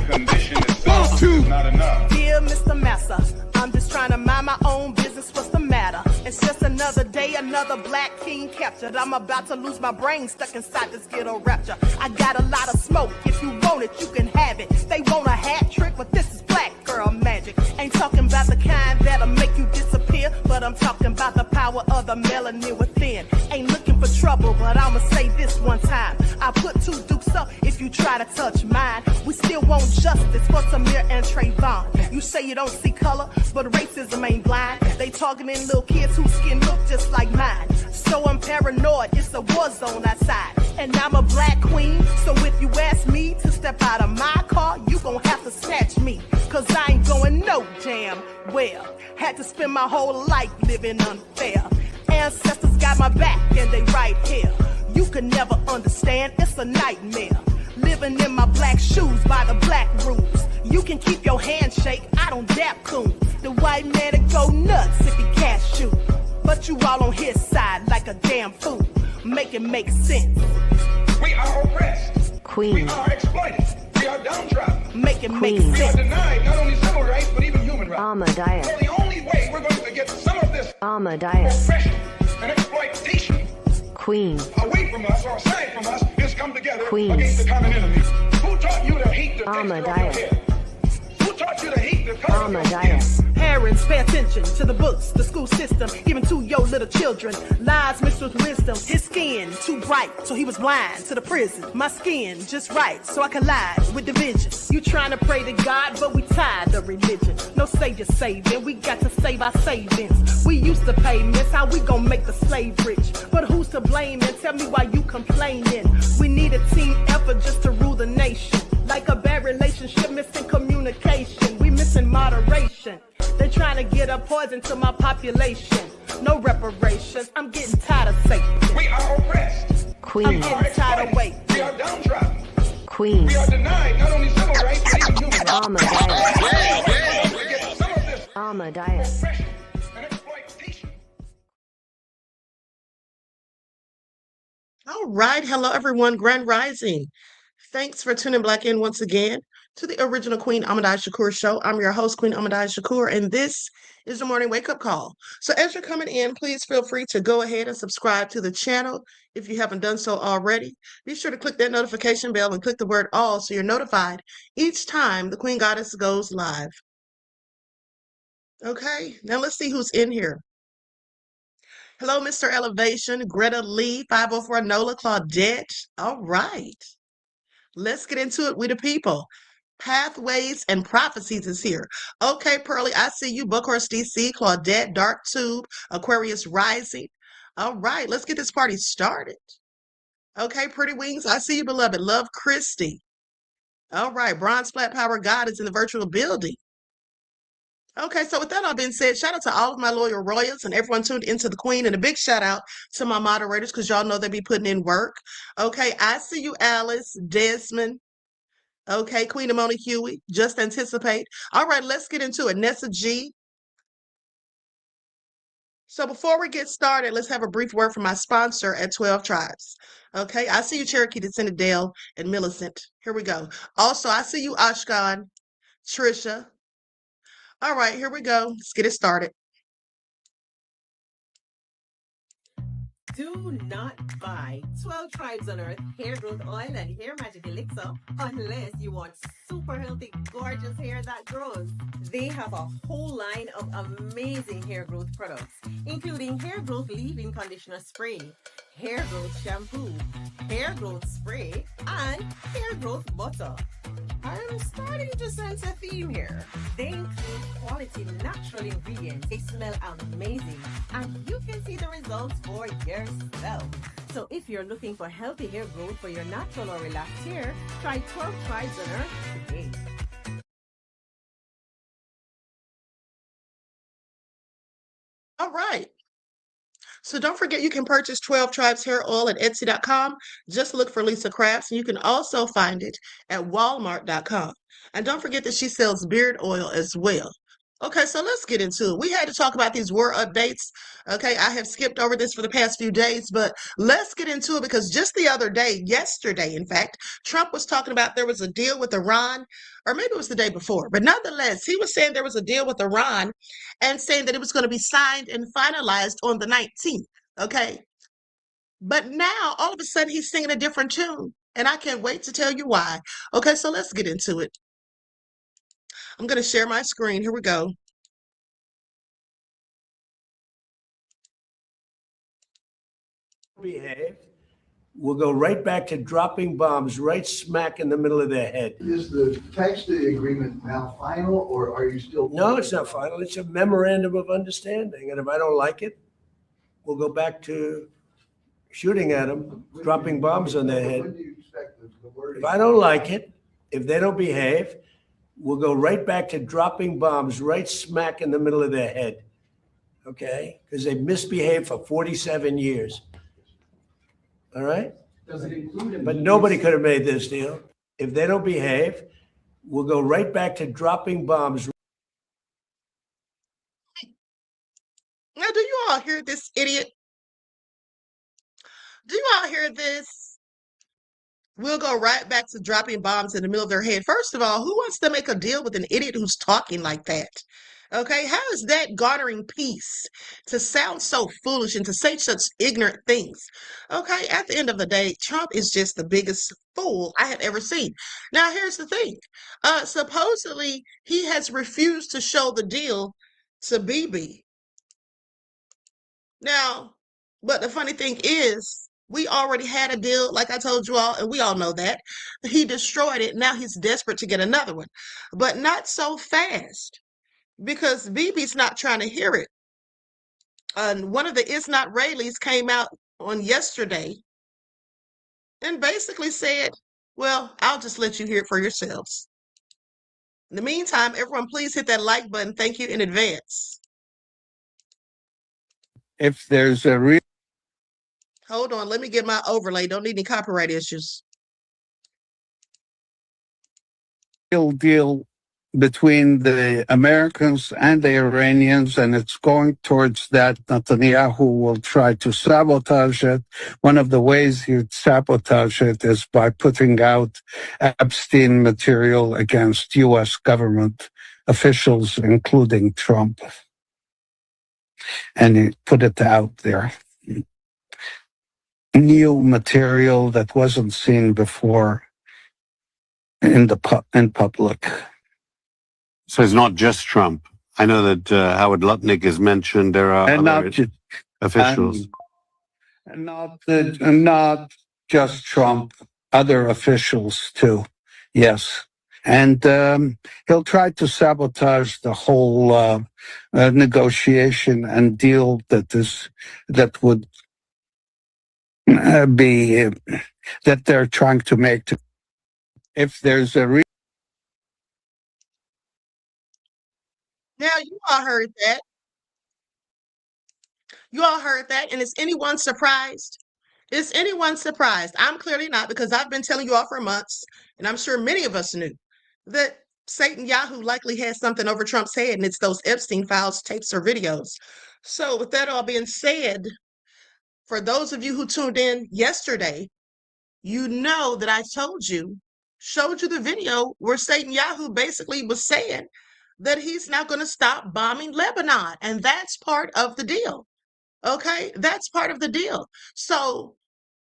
condition itself is not enough. Dear Mr. Massa, I'm just trying to mind my own business. What's the matter? It's just another day, another black king captured. I'm about to lose my brain stuck inside this ghetto rapture. I got a lot of smoke. If you want it, you can have it. They want a hat trick, but this is black girl magic. Ain't talking about the kind that'll make you disappear, but I'm talking about the power of the melanin within. Ain't looking for trouble, but I'ma say this one time. I put 2 dukes up if you try to touch mine. We still want justice for Samir and Trayvon. You say you don't see color, but racism ain't blind. They targeting little kids whose skin look just like mine. So I'm paranoid, it's a war zone outside. And I'm a black queen, so if you ask me to step out of my car, you gon' have to snatch me. Cause I ain't going no damn well. Had to spend my whole life living unfair. Ancestors got my back and they right here. You can never understand, it's a nightmare. Living in my black shoes by the black rules. You can keep your handshake, I don't dap coons. The white man will go nuts if he cash you. But you all on his side like a damn fool. Make it make sense. We are oppressed. Queen. We are exploited. We are downtrodden. Make it make Queen. We are sense. denied not only civil rights, but even human rights. Ahmadiyyah. So the only way we're going to get some of this Ahmadiyyah. oppression and exploitation Queen. away from us or aside from us is come together Queens. against the common enemy. Who taught you to hate the texture of your Ahmadiyyah. hair? Who taught you to hate the color of your skin? Ahmadiyyah. Parents, pay attention to the books, the school system, even to your little children. Lies mixed with wisdom. His skin too bright, so he was blind to the prison. My skin just right, so I collide with division. You trying to pray to God, but we tired of religion. No savior saving, we got to save our savings. We used to pay miss, how we gon' make the slave rich? But who's to blame and tell me why you complaining? We need a team effort just to rule the nation. Like a bad relationship, missing communication. We missing moderation. They're trying to get a poison to my population. No reparations. I'm getting tired of Satan. We are oppressed. I'm Queen. getting tired of waiting. We are downtrodden. Queen. We are denied not only civil rights, but even human rights. Ahmadiyyah. We get some of this Ahmadiyyah. oppression and exploitation. All right. Hello, everyone. Grand Rising. Thanks for tuning back in once again to the original Queen Ahmadiyyah Shakur show. I'm your host, Queen Ahmadiyyah Shakur, and this is the morning wake-up call. So as you're coming in, please feel free to go ahead and subscribe to the channel if you haven't done so already. Be sure to click that notification bell and click the word all so you're notified each time the Queen Goddess goes live. Okay, now let's see who's in here. Hello, Mr. Elevation, Greta Lee, 504 Nola, Claudette. All right. Let's get into it with the people. Pathways and Prophecies is here. Okay, Pearly, I see you. Buckhorse DC, Claudette, Dark Tube, Aquarius Rising. All right, let's get this party started. Okay, Pretty Wings, I see you, beloved. Love Christy. All right, Bronze Flat Power God is in the virtual building. Okay, so with that all being said, shout out to all of my loyal royals and everyone tuned into the Queen, and a big shout out to my moderators because y'all know they be putting in work. Okay, I see you, Alice, Desmond. Okay, Queen Amoni Huey, Just Anticipate. All right, let's get into it. Nessa G. So before we get started, let's have a brief word from my sponsor at 12 Tribes. Okay, I see you, Cherokee, Descendant Dale, and Millicent. Here we go. Also, I see you, Ashkan, Trisha. All right, here we go. Let's get it started. Do not buy 12 Tribes on Earth hair growth oil and hair magic elixir unless you want super healthy, gorgeous hair that grows. They have a whole line of amazing hair growth products, including hair growth leave-in conditioner spray, hair growth shampoo, hair growth spray, and hair growth butter. I'm starting to sense a theme here. They include quality natural ingredients. They smell amazing, and you can see the results for yourself. So if you're looking for healthy hair growth for your natural or relaxed hair, try 12 Tribes on Earth today. All right. So don't forget you can purchase 12 Tribes hair oil at Etsy.com. Just look for Lisa Crafts, and you can also find it at Walmart.com. And don't forget that she sells beard oil as well. Okay, so let's get into it. We had to talk about these war updates. Okay, I have skipped over this for the past few days, but let's get into it because just the other day, yesterday, in fact, Trump was talking about there was a deal with Iran, or maybe it was the day before, but nonetheless, he was saying there was a deal with Iran and saying that it was going to be signed and finalized on the 19th. Okay, but now all of a sudden he's singing a different tune, and I can't wait to tell you why. Okay, so let's get into it. I'm going to share my screen. Here we go. Behave, we'll go right back to dropping bombs right smack in the middle of their head. Is the text of the agreement now final, or are you still? No, it's not final. It's a memorandum of understanding. And if I don't like it, we'll go back to shooting at them, dropping bombs on their When head. do you expect the wording? If I don't like it, if they don't behave, we'll go right back to dropping bombs right smack in the middle of their head. Okay? Because they've misbehaved for 47 years. All right? Does it include? But nobody could have made this deal. If they don't behave, we'll go right back to dropping bombs. Now, do you all hear this idiot? Do you all hear this? We'll go right back to dropping bombs in the middle of their head. First of all, who wants to make a deal with an idiot who's talking like that? Okay, how is that garnering peace to sound so foolish and to say such ignorant things? Okay, at the end of the day, Trump is just the biggest fool I have ever seen. Now, here's the thing. Supposedly, he has refused to show the deal to Bibi. Now, but the funny thing is, we already had a deal, like I told you all, and we all know that. He destroyed it. Now he's desperate to get another one, but not so fast because Bibi's not trying to hear it. One of the It's Not Rayleighs came out on yesterday and basically said, well, I'll just let you hear it for yourselves. In the meantime, everyone, please hit that like button. Thank you in advance. If there's a real Hold on, let me get my overlay. Don't need any copyright issues. deal between the Americans and the Iranians, and it's going towards that, Netanyahu will try to sabotage it. One of the ways he'd sabotage it is by putting out Epstein material against U.S. government officials, including Trump. And he put it out there. New material that wasn't seen before in public. So it's not just Trump. I know that Howard Lutnick is mentioned. There are And other not ju- officials. and not just Trump, other officials too. Yes. And he'll try to sabotage the whole negotiation and deal that would be that they're trying to make. If there's a Now, you all heard that. You all heard that. And is anyone surprised? Is anyone surprised? I'm clearly not because I've been telling you all for months, and I'm sure many of us knew that SATANyahu likely has something over Trump's head, and it's those Epstein files, tapes, or videos. So, with that all being said, for those of you who tuned in yesterday, you know that I showed you the video where SATANyahu basically was saying that he's not going to stop bombing Lebanon. And that's part of the deal. Okay, that's part of the deal. So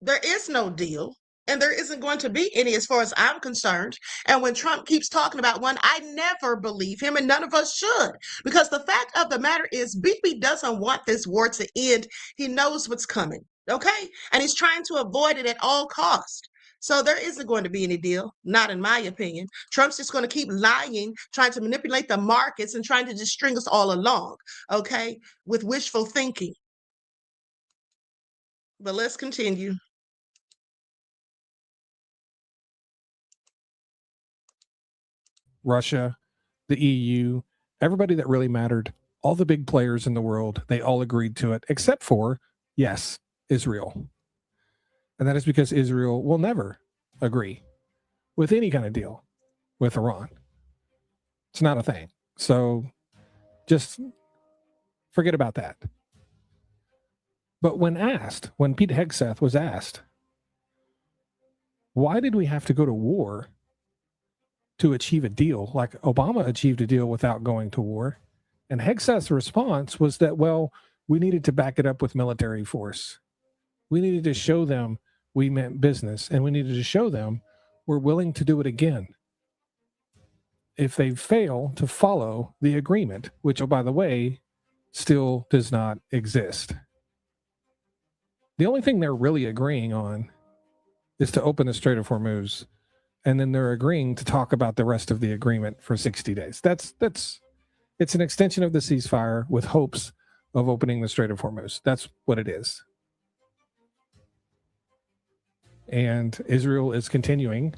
there is no deal, and there isn't going to be any as far as I'm concerned. And when Trump keeps talking about one, I never believe him, and none of us should. Because the fact of the matter is, Bibi doesn't want this war to end. He knows what's coming, okay? And he's trying to avoid it at all costs. So there isn't going to be any deal, not in my opinion. Trump's just going to keep lying, trying to manipulate the markets and trying to just string us all along, okay, with wishful thinking. But let's continue. Russia, the EU, everybody that really mattered, all the big players in the world, they all agreed to it, except for, yes, Israel. And that is because Israel will never agree with any kind of deal with Iran. It's not a thing. So Just forget about that. But when Pete Hegseth was asked, why did we have to go to war to achieve a deal? Like Obama achieved a deal without going to war. And Hegseth's response was that, well, we needed to back it up with military force. We needed to show them we meant business, and we needed to show them we're willing to do it again if they fail to follow the agreement, which, oh, by the way, still does not exist. The only thing they're really agreeing on is to open the Strait of Hormuz, and then they're agreeing to talk about the rest of the agreement for 60 days. It's an extension of the ceasefire with hopes of opening the Strait of Hormuz. That's what it is. And Israel is continuing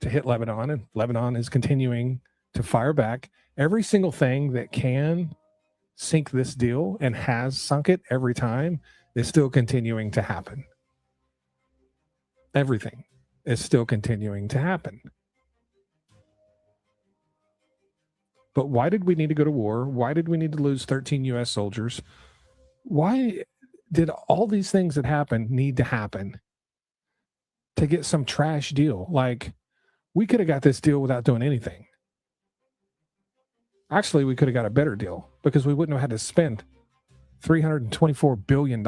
to hit Lebanon, and Lebanon is continuing to fire back. Every single thing that can sink this deal and has sunk it every time is still continuing to happen. Everything is still continuing to happen. But why did we need to go to war? Why did we need to lose 13 U.S. soldiers? Why did all these things that happened need to happen to get some trash deal? Like, we could have got this deal without doing anything. Actually, we could have got a better deal because we wouldn't have had to spend $324 billion.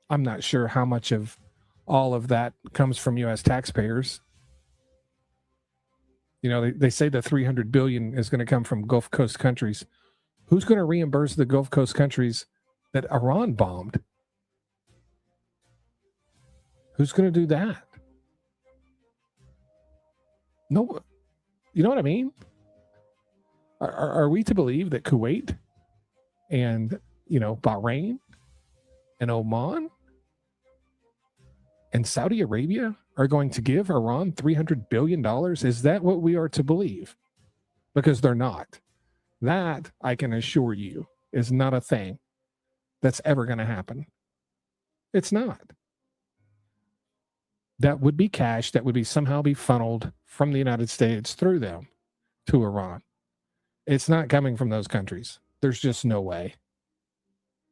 I'm not sure how much of all of that comes from U.S. taxpayers. You know, they say the $300 billion is going to come from Gulf Coast countries. Who's going to reimburse the Gulf Coast countries that Iran bombed? Who's going to do that? No, you know what I mean? Are we to believe that Kuwait and, Bahrain and Oman and Saudi Arabia are going to give Iran $300 billion? Is that what we are to believe? Because they're not. That, I can assure you, is not a thing that's ever going to happen. It's not. That would be cash that would be somehow be funneled from the United States through them to Iran. It's not coming from those countries. There's just no way.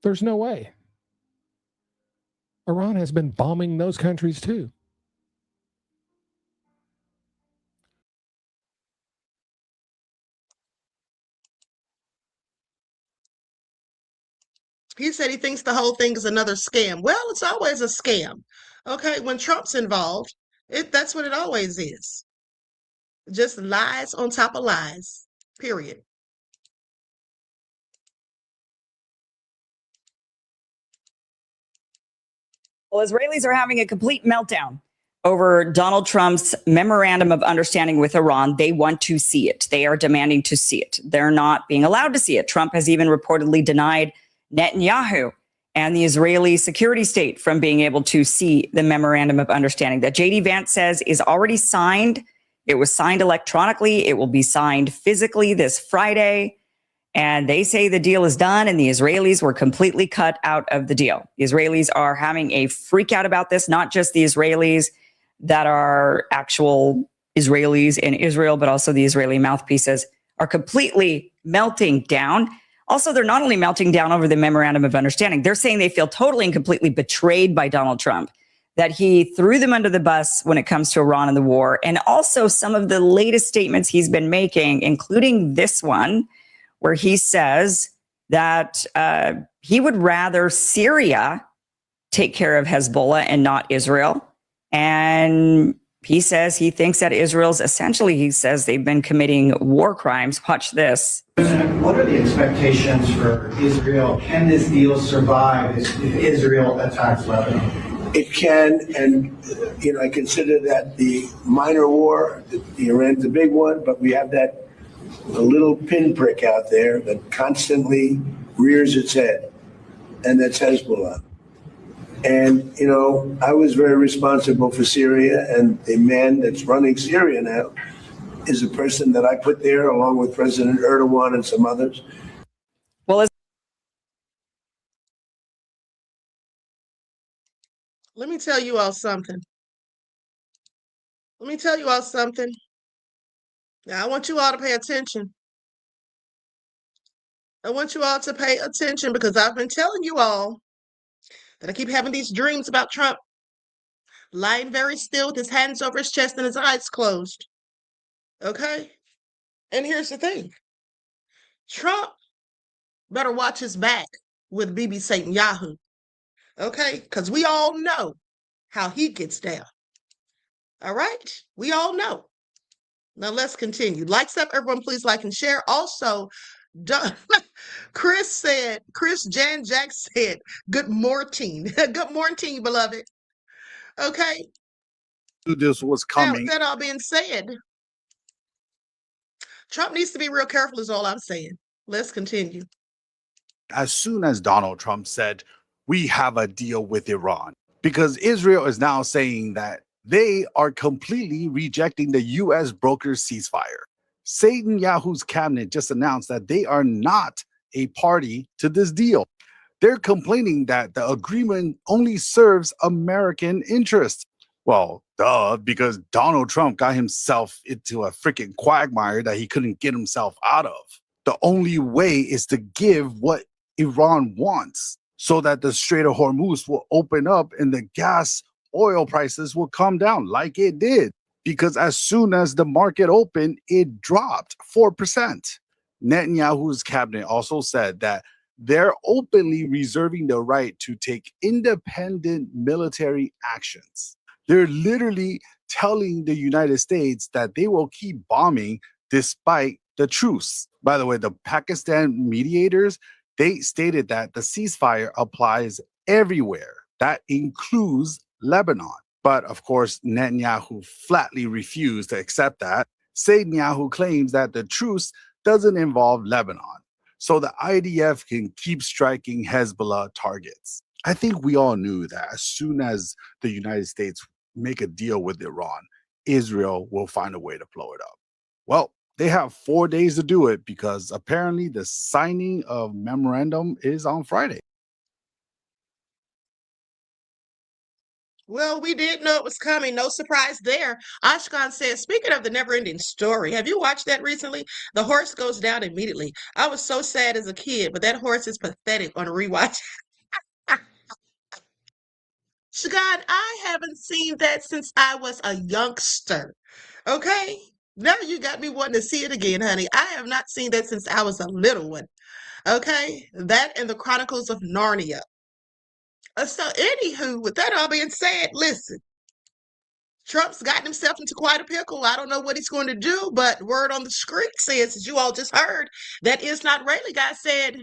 There's no way. Iran has been bombing those countries too. He said he thinks the whole thing is another scam. Well, it's always a scam. Okay, when Trump's involved, that's what it always is. Just lies on top of lies. Period. Well, Israelis are having a complete meltdown over Donald Trump's memorandum of understanding with Iran. They want to see it. They are demanding to see it. They're not being allowed to see it. Trump has even reportedly denied Netanyahu and the Israeli security state from being able to see the memorandum of understanding that J.D. Vance says is already signed. It was signed electronically. It will be signed physically this Friday. And they say the deal is done and the Israelis were completely cut out of the deal. The Israelis are having a freak out about this, not just the Israelis that are actual Israelis in Israel, but also the Israeli mouthpieces are completely melting down. Also, they're not only melting down over the memorandum of understanding, they're saying they feel totally and completely betrayed by Donald Trump, that he threw them under the bus when it comes to Iran and the war. And also some of the latest statements he's been making, including this one, where he says that he would rather Syria take care of Hezbollah and not Israel. And he says he thinks that Israel's essentially, he says they've been committing war crimes. Watch this. President, what are the expectations for Israel? Can this deal survive if Israel attacks Lebanon? It can, and I consider that the minor war. The Iran's the big one, but we have that a little pinprick out there that constantly rears its head, and that's Hezbollah. And, I was very responsible for Syria, and the man that's running Syria now is a person that I put there along with President Erdogan and some others. Well, Let me tell you all something. Now, I want you all to pay attention. I want you all to pay attention because I've been telling you all that I keep having these dreams about Trump lying very still with his hands over his chest and his eyes closed. Okay? And here's the thing. Trump better watch his back with BB SATANyahu. Okay? Because we all know how he gets down. All right? We all know. Now let's continue. Likes up, everyone. Please like and share. Also, Chris Jan Jack said, good morning. Good morning, beloved. Okay. This was Now, coming. with that all being said, Trump needs to be real careful, is all I'm saying. Let's continue. As soon as Donald Trump said, we have a deal with Iran, because Israel is now saying that they are completely rejecting the U.S. brokered ceasefire. SATANyahu's cabinet just announced that they are not a party to this deal. They're complaining that the agreement only serves American interests. Well, duh, because Donald Trump got himself into a freaking quagmire that he couldn't get himself out of. The only way is to give what Iran wants so that the Strait of Hormuz will open up and the gas oil prices will come down like it did. Because as soon as the market opened, it dropped 4%. Netanyahu's cabinet also said that they're openly reserving the right to take independent military actions. They're literally telling the United States that they will keep bombing despite the truce. By the way, the Pakistan mediators, they stated that the ceasefire applies everywhere. That includes Lebanon. But of course, Netanyahu flatly refused to accept that. SATANyahu claims that the truce doesn't involve Lebanon, so the IDF can keep striking Hezbollah targets. I think we all knew that as soon as the United States make a deal with Iran, Israel will find a way to blow it up. Well, they have 4 days to do it because apparently the signing of memorandum is on Friday. Well, we did know it was coming. No surprise there. Ashkan says, speaking of the never-ending story, have you watched that recently? The horse goes down immediately. I was so sad as a kid, but that horse is pathetic on a rewatch. Shagan, I haven't seen that since I was a youngster. Okay? Now you got me wanting to see it again, honey. I have not seen that since I was a little one. Okay? That and the Chronicles of Narnia. So, anywho, with that all being said, listen. Trump's gotten himself into quite a pickle. I don't know what he's going to do, but word on the street says, as you all just heard, that Is Not Rayleigh guy said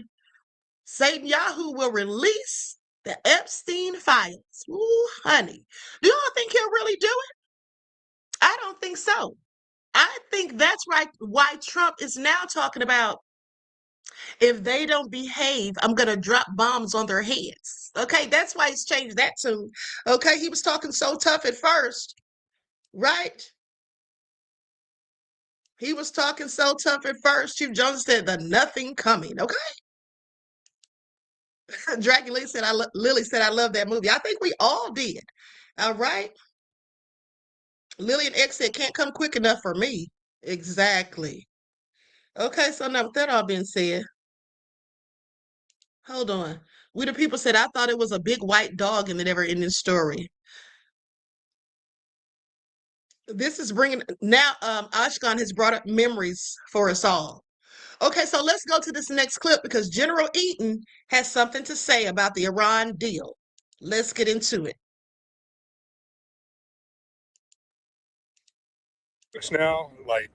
SATANyahu will release the Epstein files. Ooh, honey. Do y'all think he'll really do it? I don't think so. I think that's right. Why Trump is now talking about if they don't behave, I'm going to drop bombs on their heads. Okay, that's why he's changed that tune. Okay, he was talking so tough at first, right? He was talking so tough at first. Chief Jones said the nothing coming. Okay. Dracula said, Lily said, I love that movie. I think we all did. All right. Lillian X said, can't come quick enough for me. Exactly. Okay. So now with that all being said, hold on. We the people said, I thought it was a big white dog in the never ending story. This is bringing now, Ashkan has brought up memories for us all. Okay, so let's go to this next clip because General Eaton has something to say about the Iran deal. Let's get into it. It's now like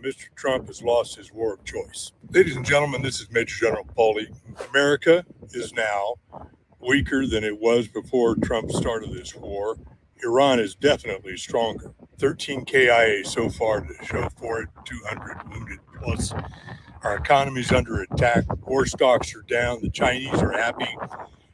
Mr. Trump has lost his war of choice. Ladies and gentlemen, this is Major General Pauly. America is now weaker than it was before Trump started this war. Iran is definitely stronger. 13 KIA so far to show for it, 200 wounded plus. Our economy's under attack. War stocks are down. The Chinese are happy.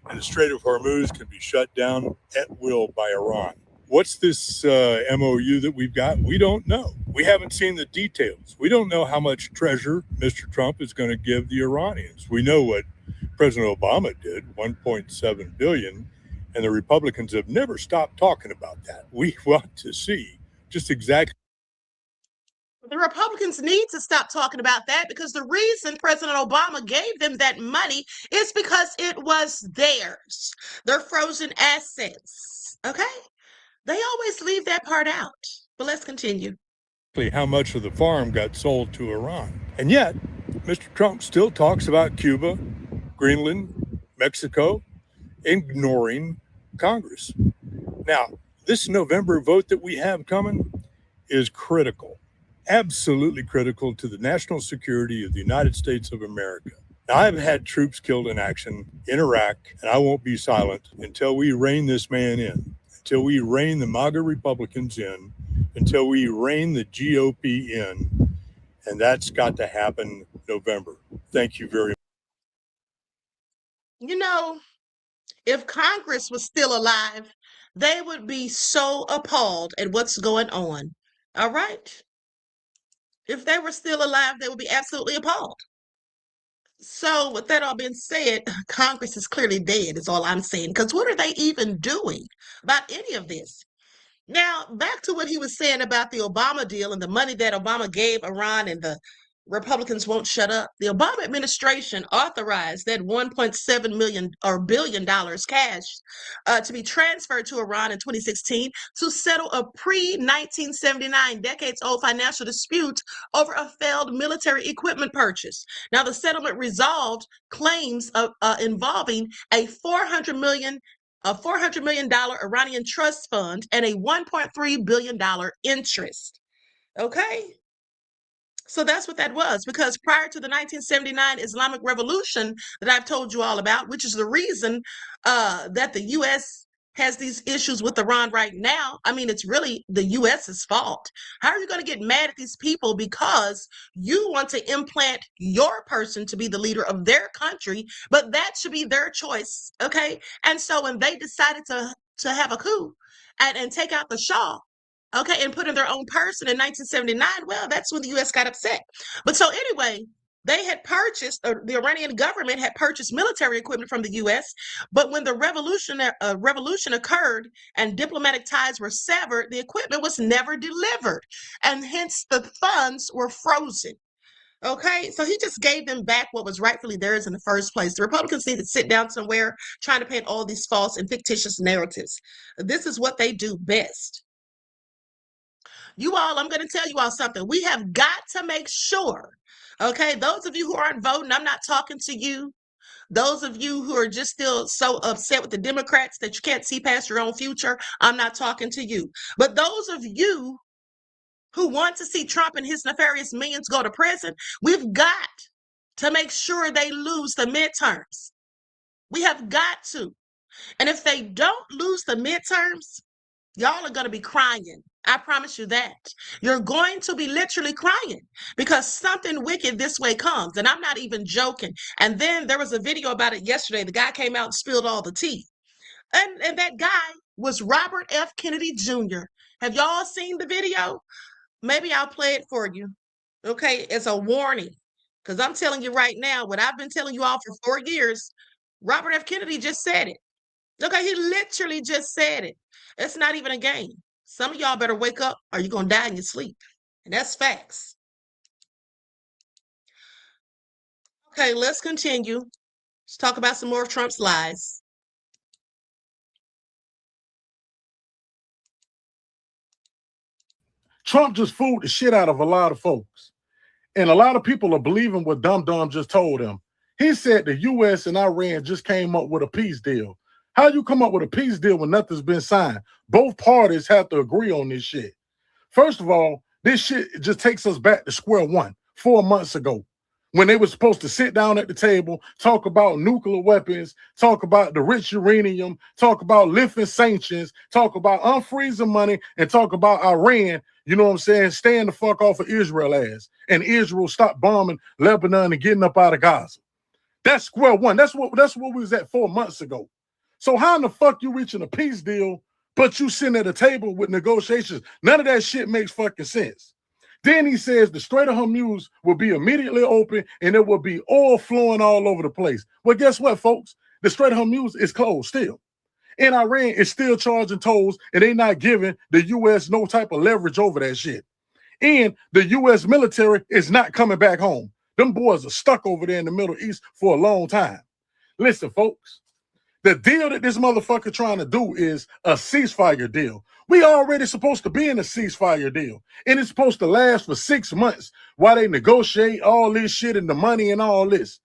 And the Strait of Hormuz can be shut down at will by Iran. What's this MOU that we've got? We don't know. We haven't seen the details. We don't know how much treasure Mr. Trump is going to give the Iranians. We know what President Obama did, $1.7 billion, and the Republicans have never stopped talking about that. We want to see just exactly. The Republicans need to stop talking about that, because the reason President Obama gave them that money is because it was theirs. They're frozen assets. Okay? They always leave that part out. But let's continue. How much of the farm got sold to Iran. And yet, Mr. Trump still talks about Cuba, Greenland, Mexico, ignoring Congress. Now, this November vote that we have coming is critical, absolutely critical to the national security of the United States of America. Now, I've had troops killed in action in Iraq, and I won't be silent until we rein this man in, until we rein the MAGA Republicans in, until we rein the GOP in, and that's got to happen November. Thank you very much. You know, if Congress was still alive, they would be so appalled at what's going on. All right? If they were still alive, they would be absolutely appalled. So, with that all being said, Congress is clearly dead, is all I'm saying. Because what are they even doing about any of this? Now, back to what he was saying about the Obama deal and the money that Obama gave Iran, and the Republicans won't shut up. The Obama administration authorized that $1.7 billion cash to be transferred to Iran in 2016 to settle a pre-1979 decades-old financial dispute over a failed military equipment purchase. Now, the settlement resolved claims of involving a $400 million Iranian trust fund and a $1.3 billion interest. Okay? So that's what that was, because prior to the 1979 Islamic Revolution that I've told you all about, which is the reason that the U.S. has these issues with Iran right now. I mean, it's really the U.S.'s fault. How are you going to get mad at these people because you want to implant your person to be the leader of their country, but that should be their choice, okay? And so when they decided to have a coup and take out the Shah, okay, and put in their own person in 1979, well, that's when the U.S. got upset. But so anyway, they had purchased, or the Iranian government had purchased military equipment from the U.S., but when the revolution occurred and diplomatic ties were severed, the equipment was never delivered, and hence the funds were frozen. Okay, so he just gave them back what was rightfully theirs in the first place. The Republicans need to sit down somewhere trying to paint all these false and fictitious narratives. This is what they do best. You all, I'm going to tell you all something. We have got to make sure, okay, those of you who aren't voting, I'm not talking to you. Those of you who are just still so upset with the Democrats that you can't see past your own future, I'm not talking to you. But those of you who want to see Trump and his nefarious minions go to prison, we've got to make sure they lose the midterms. We have got to. And if they don't lose the midterms, y'all are going to be crying. I promise you that. You're going to be literally crying because something wicked this way comes. And I'm not even joking. And then there was a video about it yesterday. The guy came out and spilled all the tea. And that guy was Robert F. Kennedy Jr. Have y'all seen the video? Maybe I'll play it for you. Okay, it's a warning. Because I'm telling you right now, what I've been telling you all for 4 years, Robert F. Kennedy just said it. Okay, he literally just said it. It's not even a game. Some of y'all better wake up or you're going to die in your sleep. And that's facts. Okay, let's continue. Let's talk about some more of Trump's lies. Trump just fooled the shit out of a lot of folks. And a lot of people are believing what Dum Dum just told him. He said the U.S. and Iran just came up with a peace deal. How you come up with a peace deal when nothing's been signed? Both parties have to agree on this shit. First of all, this shit just takes us back to square one 4 months ago when they were supposed to sit down at the table, talk about nuclear weapons, talk about the rich uranium, talk about lifting sanctions, talk about unfreezing money, and talk about Iran, you know what I'm saying, staying the fuck off of Israel ass. And Israel stop bombing Lebanon and getting up out of Gaza. That's square one. That's what we was at 4 months ago. So how in the fuck you reaching a peace deal, but you sitting at a table with negotiations? None of that shit makes fucking sense. Then he says the Strait of Hormuz will be immediately open and there will be oil flowing all over the place. Well, guess what, folks? The Strait of Hormuz is closed still. And Iran is still charging tolls and they not giving the U.S. no type of leverage over that shit. And the U.S. military is not coming back home. Them boys are stuck over there in the Middle East for a long time. Listen, folks, the deal that this motherfucker trying to do is a ceasefire deal. We already supposed to be in a ceasefire deal, and it's supposed to last for 6 months while they negotiate all this shit and the money and all this.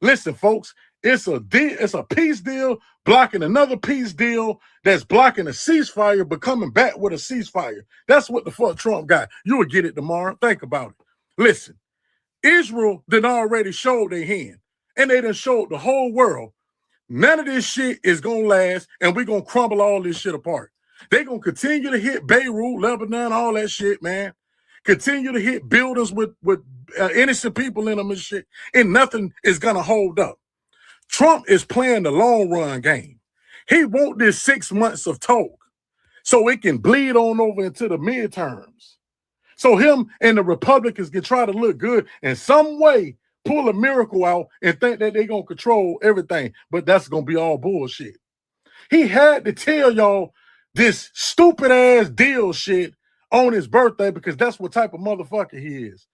Listen, folks, it's a peace deal blocking another peace deal that's blocking a ceasefire but coming back with a ceasefire. That's what the fuck Trump got. You will get it tomorrow. Think about it. Listen, Israel done already showed their hand, and they done showed the whole world none of this shit is going to last, and we're going to crumble all this shit apart. They're going to continue to hit Beirut, Lebanon, all that shit, man. Continue to hit buildings with innocent people in them and shit, and nothing is going to hold up. Trump is playing the long run game. He want this 6 months of talk so it can bleed on over into the midterms. So him and the Republicans can try to look good in some way, pull a miracle out and think that they're going to control everything. But that's going to be all bullshit. He had to tell y'all this stupid ass deal shit on his birthday because that's what type of motherfucker he is.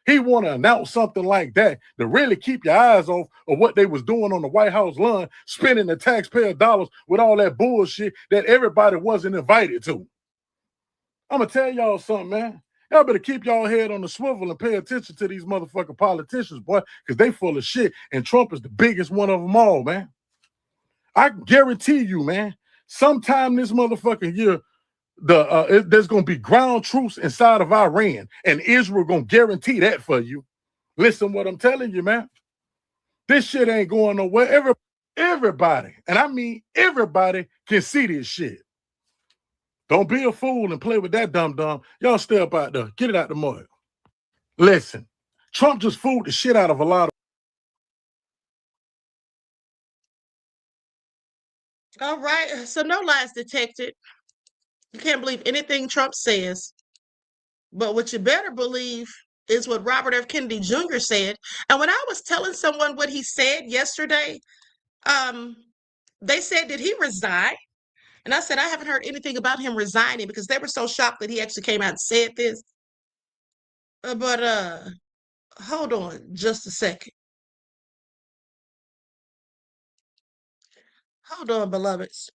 He want to announce something like that to really keep your eyes off of what they was doing on the White House lawn, spending the taxpayer dollars with all that bullshit that everybody wasn't invited to. I'm going to tell y'all something, man. Y'all better keep y'all head on the swivel and pay attention to these motherfucking politicians, boy, because they full of shit, and Trump is the biggest one of them all, man. I guarantee you, man, sometime this motherfucking year, there's going to be ground troops inside of Iran, and Israel going to guarantee that for you. Listen what I'm telling you, man. This shit ain't going nowhere. Everybody, and I mean everybody, can see this shit. Don't be a fool and play with that dum-dum. Y'all stay up out there. Get it out the mud. Listen, Trump just fooled the shit out of a lot of... All right, so no lies detected. You can't believe anything Trump says. But what you better believe is what Robert F. Kennedy Jr. said. And when I was telling someone what he said yesterday, they said, did he resign? And I said, I haven't heard anything about him resigning because they were so shocked that he actually came out and said this. But hold on just a second. Hold on, beloveds.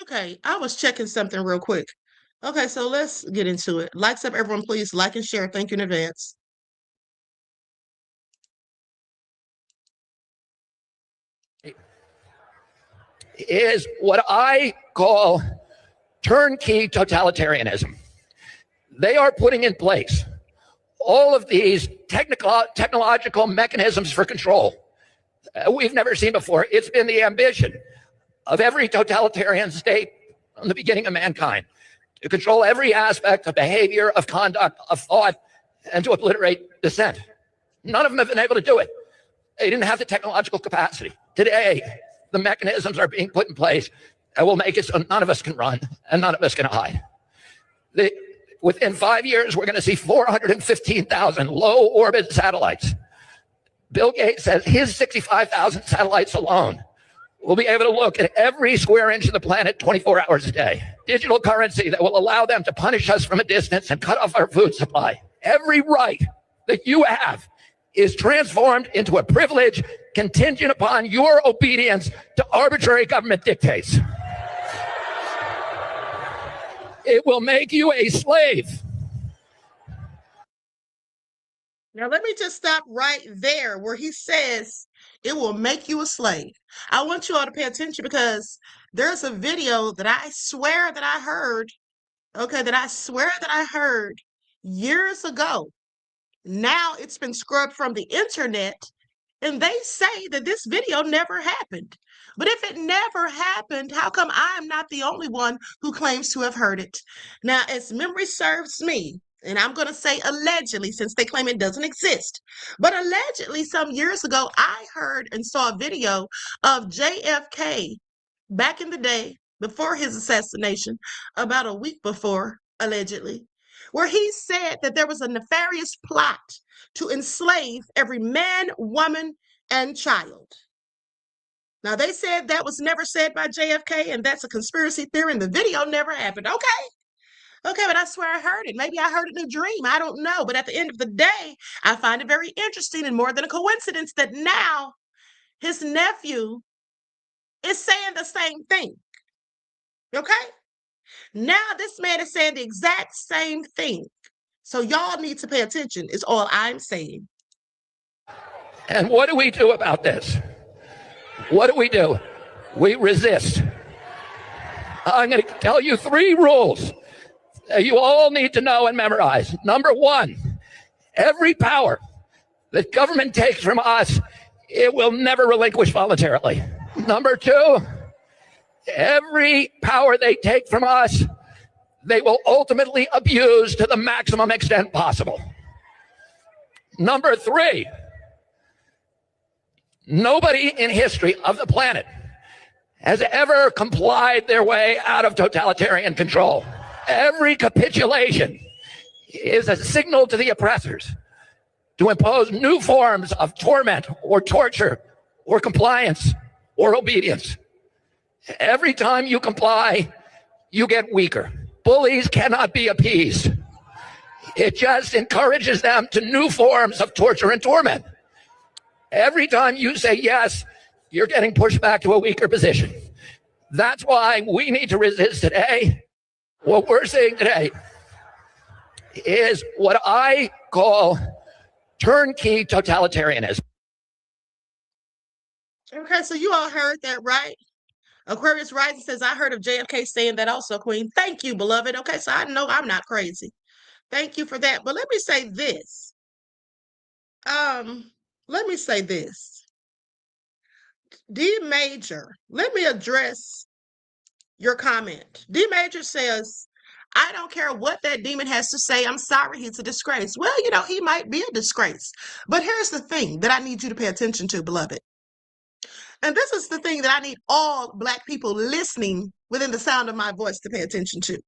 Okay, I was checking something real quick. Okay, so let's get into it. Likes up, everyone, please. Like and share. Thank you in advance. Is what I call turnkey totalitarianism. They are putting in place all of these technological mechanisms for control we've never seen before. It's been the ambition of every totalitarian state from the beginning of mankind to control every aspect of behavior, of conduct, of thought, and to obliterate dissent. None of them have been able to do it. They didn't have the technological capacity. Today, the mechanisms are being put in place that will make it so none of us can run and none of us can hide. Within 5 years, we're going to see 415,000 low orbit satellites. Bill Gates says his 65,000 satellites alone will be able to look at every square inch of the planet 24 hours a day. Digital currency that will allow them to punish us from a distance and cut off our food supply. Every right that you have is transformed into a privilege contingent upon your obedience to arbitrary government dictates. It will make you a slave. Now, let me just stop right there where he says it will make you a slave. I want you all to pay attention because there's a video that I swear that I heard, years ago. Now it's been scrubbed from the internet, and they say that this video never happened. But if it never happened, how come I'm not the only one who claims to have heard it? Now, as memory serves me, and I'm going to say allegedly since they claim it doesn't exist, but allegedly some years ago, I heard and saw a video of JFK back in the day before his assassination, about a week before, allegedly, where he said that there was a nefarious plot to enslave every man, woman, and child. Now, they said that was never said by JFK, and that's a conspiracy theory, and the video never happened. Okay, but I swear I heard it. Maybe I heard it in a dream. I don't know. But at the end of the day, I find it very interesting and more than a coincidence that now his nephew is saying the same thing. Okay? Now this man is saying the exact same thing. So y'all need to pay attention, is all I'm saying. And what do we do about this? What do? We resist. I'm going to tell you 3 rules that you all need to know and memorize. Number 1, every power that government takes from us, it will never relinquish voluntarily. Number 2, every power they take from us, they will ultimately abuse to the maximum extent possible. Number 3, nobody in history of the planet has ever complied their way out of totalitarian control. Every capitulation is a signal to the oppressors to impose new forms of torment or torture or compliance or obedience. Every time you comply, you get weaker. Bullies cannot be appeased. It just encourages them to new forms of torture and torment. Every time you say yes, you're getting pushed back to a weaker position. That's why we need to resist today. What we're seeing today is what I call turnkey totalitarianism. Okay, so you all heard that, right? Aquarius Rising says, I heard of JFK saying that also, Queen. Thank you, beloved. Okay, so I know I'm not crazy. Thank you for that. But let me say this. D Major, let me address your comment. D Major says, I don't care what that demon has to say. I'm sorry, he's a disgrace. Well, he might be a disgrace. But here's the thing that I need you to pay attention to, beloved. And this is the thing that I need all Black people listening within the sound of my voice to pay attention to.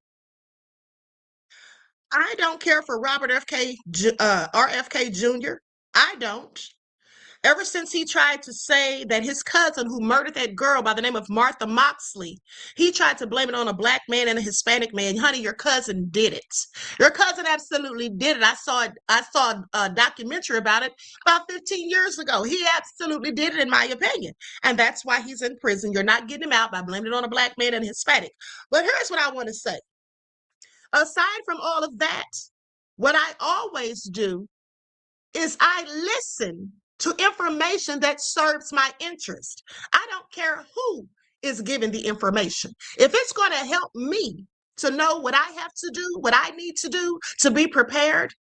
I don't care for Robert RFK Jr. I don't. Ever since he tried to say that his cousin who murdered that girl by the name of Martha Moxley, he tried to blame it on a Black man and a Hispanic man. Honey, your cousin did it. Your cousin absolutely did it. I saw a documentary about it about 15 years ago. He absolutely did it, in my opinion. And that's why he's in prison. You're not getting him out by blaming it on a Black man and a Hispanic. But here's what I want to say. Aside from all of that, what I always do is I listen to information that serves my interest. I don't care who is giving the information. If it's going to help me to know what I have to do, what I need to do to be prepared,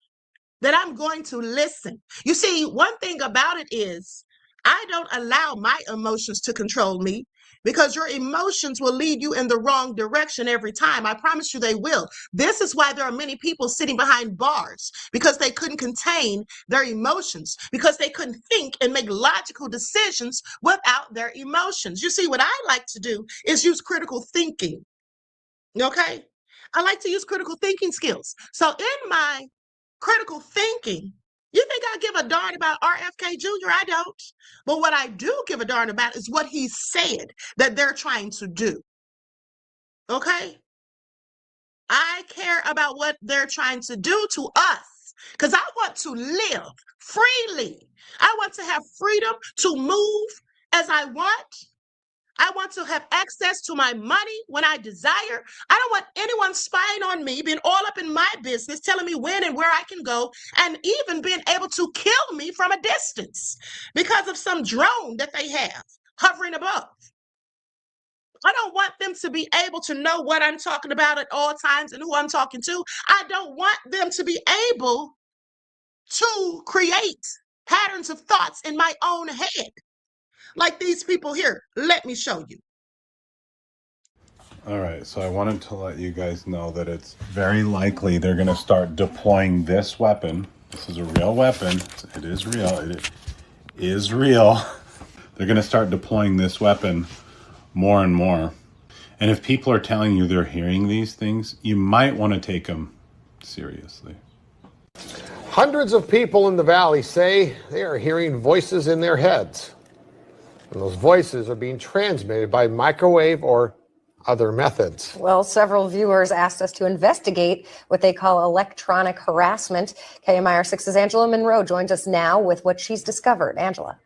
then I'm going to listen. You see, one thing about it is I don't allow my emotions to control me, because your emotions will lead you in the wrong direction every time. I promise you they will. This is why there are many people sitting behind bars, because they couldn't contain their emotions, because they couldn't think and make logical decisions without their emotions. You see, what I like to do is use critical thinking. Okay? I like to use critical thinking skills. So in my critical thinking, you think I give a darn about RFK Jr.? I don't. But what I do give a darn about is what he said that they're trying to do. Okay? I care about what they're trying to do to us, because I want to live freely. I want to have freedom to move as I want. I want to have access to my money when I desire. I don't want anyone spying on me, being all up in my business, telling me when and where I can go, and even being able to kill me from a distance because of some drone that they have hovering above. I don't want them to be able to know what I'm talking about at all times and who I'm talking to. I don't want them to be able to create patterns of thoughts in my own head. Like these people here, let me show you. All right, so I wanted to let you guys know that it's very likely they're going to start deploying this weapon. This is a real weapon. It is real. It is real. They're going to start deploying this weapon more and more. And if people are telling you they're hearing these things, you might want to take them seriously. Hundreds of people in the valley say they are hearing voices in their heads. And those voices are being transmitted by microwave or other methods. Well, several viewers asked us to investigate what they call electronic harassment. KMIR6's Angela Monroe joins us now with what she's discovered. Angela.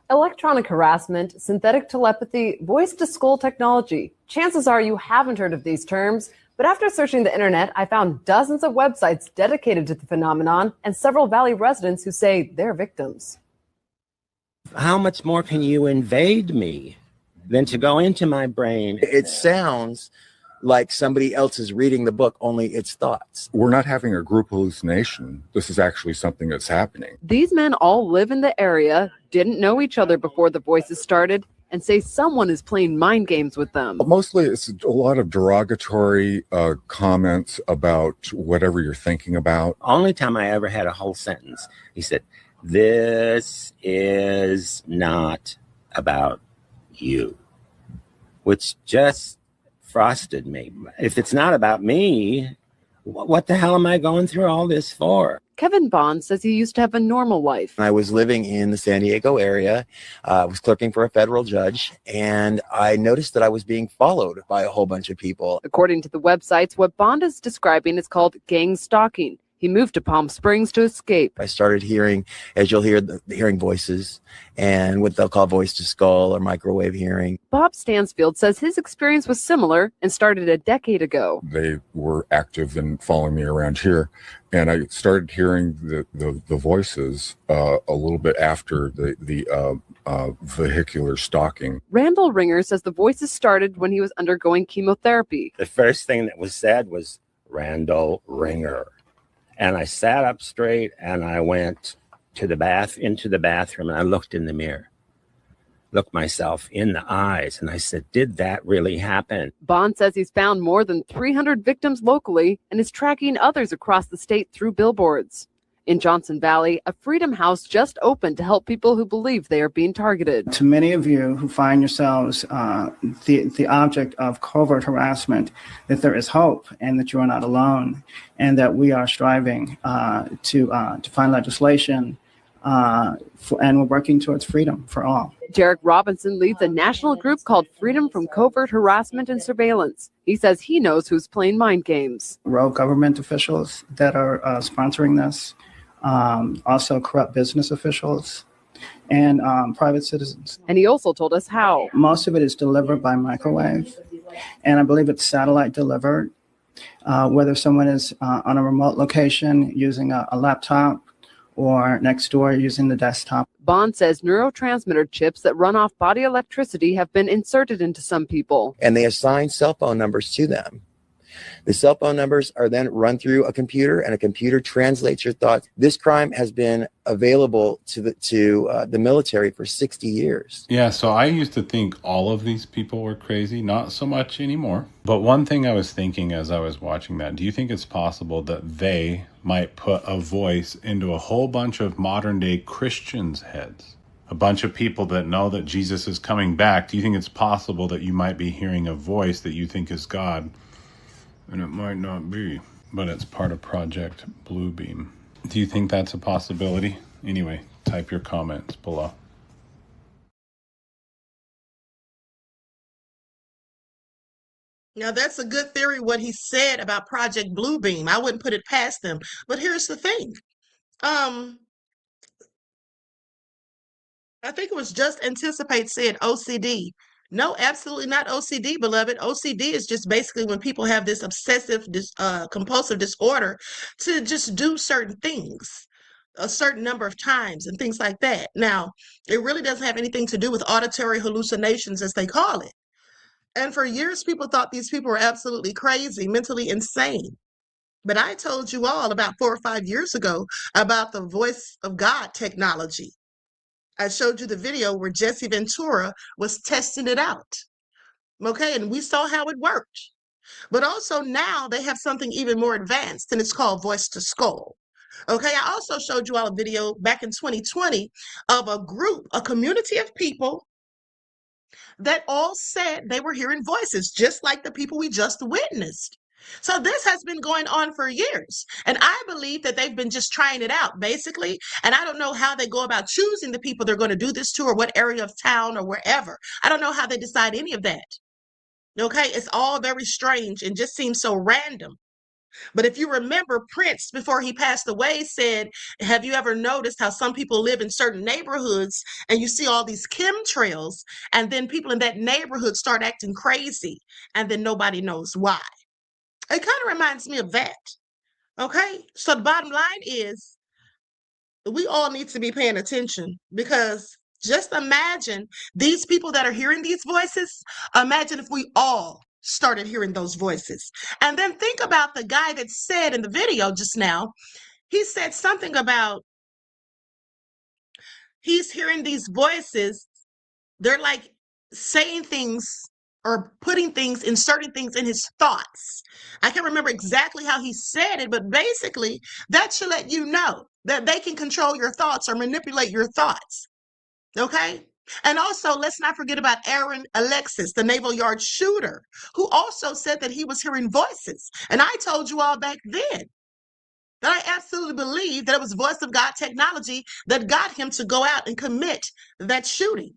Electronic harassment, synthetic telepathy, voice-to-skull technology. Chances are you haven't heard of these terms, but after searching the internet, I found dozens of websites dedicated to the phenomenon and several Valley residents who say they're victims. How much more can you invade me than to go into my brain? It sounds like somebody else is reading the book, only it's thoughts. We're not having a group hallucination. This is actually something that's happening. These men all live in the area, didn't know each other before the voices started, and say someone is playing mind games with them. Mostly it's a lot of derogatory comments about whatever you're thinking about. Only time I ever had a whole sentence, he said, "This is not about you," which just frosted me. If it's not about me, what the hell am I going through all this for? Kevin Bond says he used to have a normal life. I was living in the San Diego area. I was clerking for a federal judge, and I noticed that I was being followed by a whole bunch of people. According to the websites, what Bond is describing is called gang stalking. He moved to Palm Springs to escape. I started hearing, as you'll hear, hearing voices and what they'll call voice to skull or microwave hearing. Bob Stansfield says his experience was similar and started a decade ago. They were active in following me around here, and I started hearing the voices a little bit after the vehicular stalking. Randall Ringer says the voices started when he was undergoing chemotherapy. The first thing that was said was Randall Ringer. And I sat up straight and I went to into the bathroom, and I looked in the mirror, looked myself in the eyes, and I said, did that really happen? Bond says he's found more than 300 victims locally and is tracking others across the state through billboards. In Johnson Valley, a Freedom House just opened to help people who believe they are being targeted. To many of you who find yourselves the object of covert harassment, that there is hope and that you are not alone, and that we are striving to find legislation and we're working towards freedom for all. Derek Robinson leads a national group called Freedom from Covert Harassment and Surveillance. He says he knows who's playing mind games. Rogue government officials that are sponsoring this, also corrupt business officials, and private citizens. And he also told us how. Most of it is delivered by microwave, and I believe it's satellite delivered, whether someone is on a remote location using a laptop or next door using the desktop. Bond says neurotransmitter chips that run off body electricity have been inserted into some people. And they assign cell phone numbers to them. The cell phone numbers are then run through a computer, and a computer translates your thoughts. This crime has been available to the military for 60 years. Yeah, so I used to think all of these people were crazy, not so much anymore. But one thing I was thinking as I was watching that, do you think it's possible that they might put a voice into a whole bunch of modern day Christians' heads? A bunch of people that know that Jesus is coming back. Do you think it's possible that you might be hearing a voice that you think is God? And it might not be, but it's part of Project Bluebeam. Do you think that's a possibility? Anyway, type your comments below. Now, that's a good theory, what he said about Project Bluebeam. I wouldn't put it past them. But here's the thing. I think it was Just Anticipate said OCD. No, absolutely not OCD, beloved. OCD is just basically when people have this obsessive, compulsive disorder to just do certain things a certain number of times and things like that. Now, it really doesn't have anything to do with auditory hallucinations, as they call it. And for years, people thought these people were absolutely crazy, mentally insane. But I told you all about 4 or 5 years ago about the voice of God technology. I showed you the video where Jesse Ventura was testing it out. Okay, and we saw how it worked. But also now they have something even more advanced, and it's called voice to skull. Okay, I also showed you all a video back in 2020 of a group, a community of people that all said they were hearing voices, just like the people we just witnessed. So this has been going on for years. And I believe that they've been just trying it out, basically. And I don't know how they go about choosing the people they're going to do this to, or what area of town or wherever. I don't know how they decide any of that. Okay, it's all very strange and just seems so random. But if you remember, Prince, before he passed away, said, have you ever noticed how some people live in certain neighborhoods and you see all these chemtrails, and then people in that neighborhood start acting crazy, and then nobody knows why? It kind of reminds me of that. Okay, so the bottom line is we all need to be paying attention, because just imagine these people that are hearing these voices. Imagine if we all started hearing those voices. And then think about the guy that said in the video just now, he said something about he's hearing these voices. They're like saying things or putting things, inserting things in his thoughts. I can't remember exactly how he said it, but basically that should let you know that they can control your thoughts or manipulate your thoughts. Okay? And also, let's not forget about Aaron Alexis, the Naval Yard shooter, who also said that he was hearing voices. And I told you all back then that I absolutely believe that it was voice of God technology that got him to go out and commit that shooting.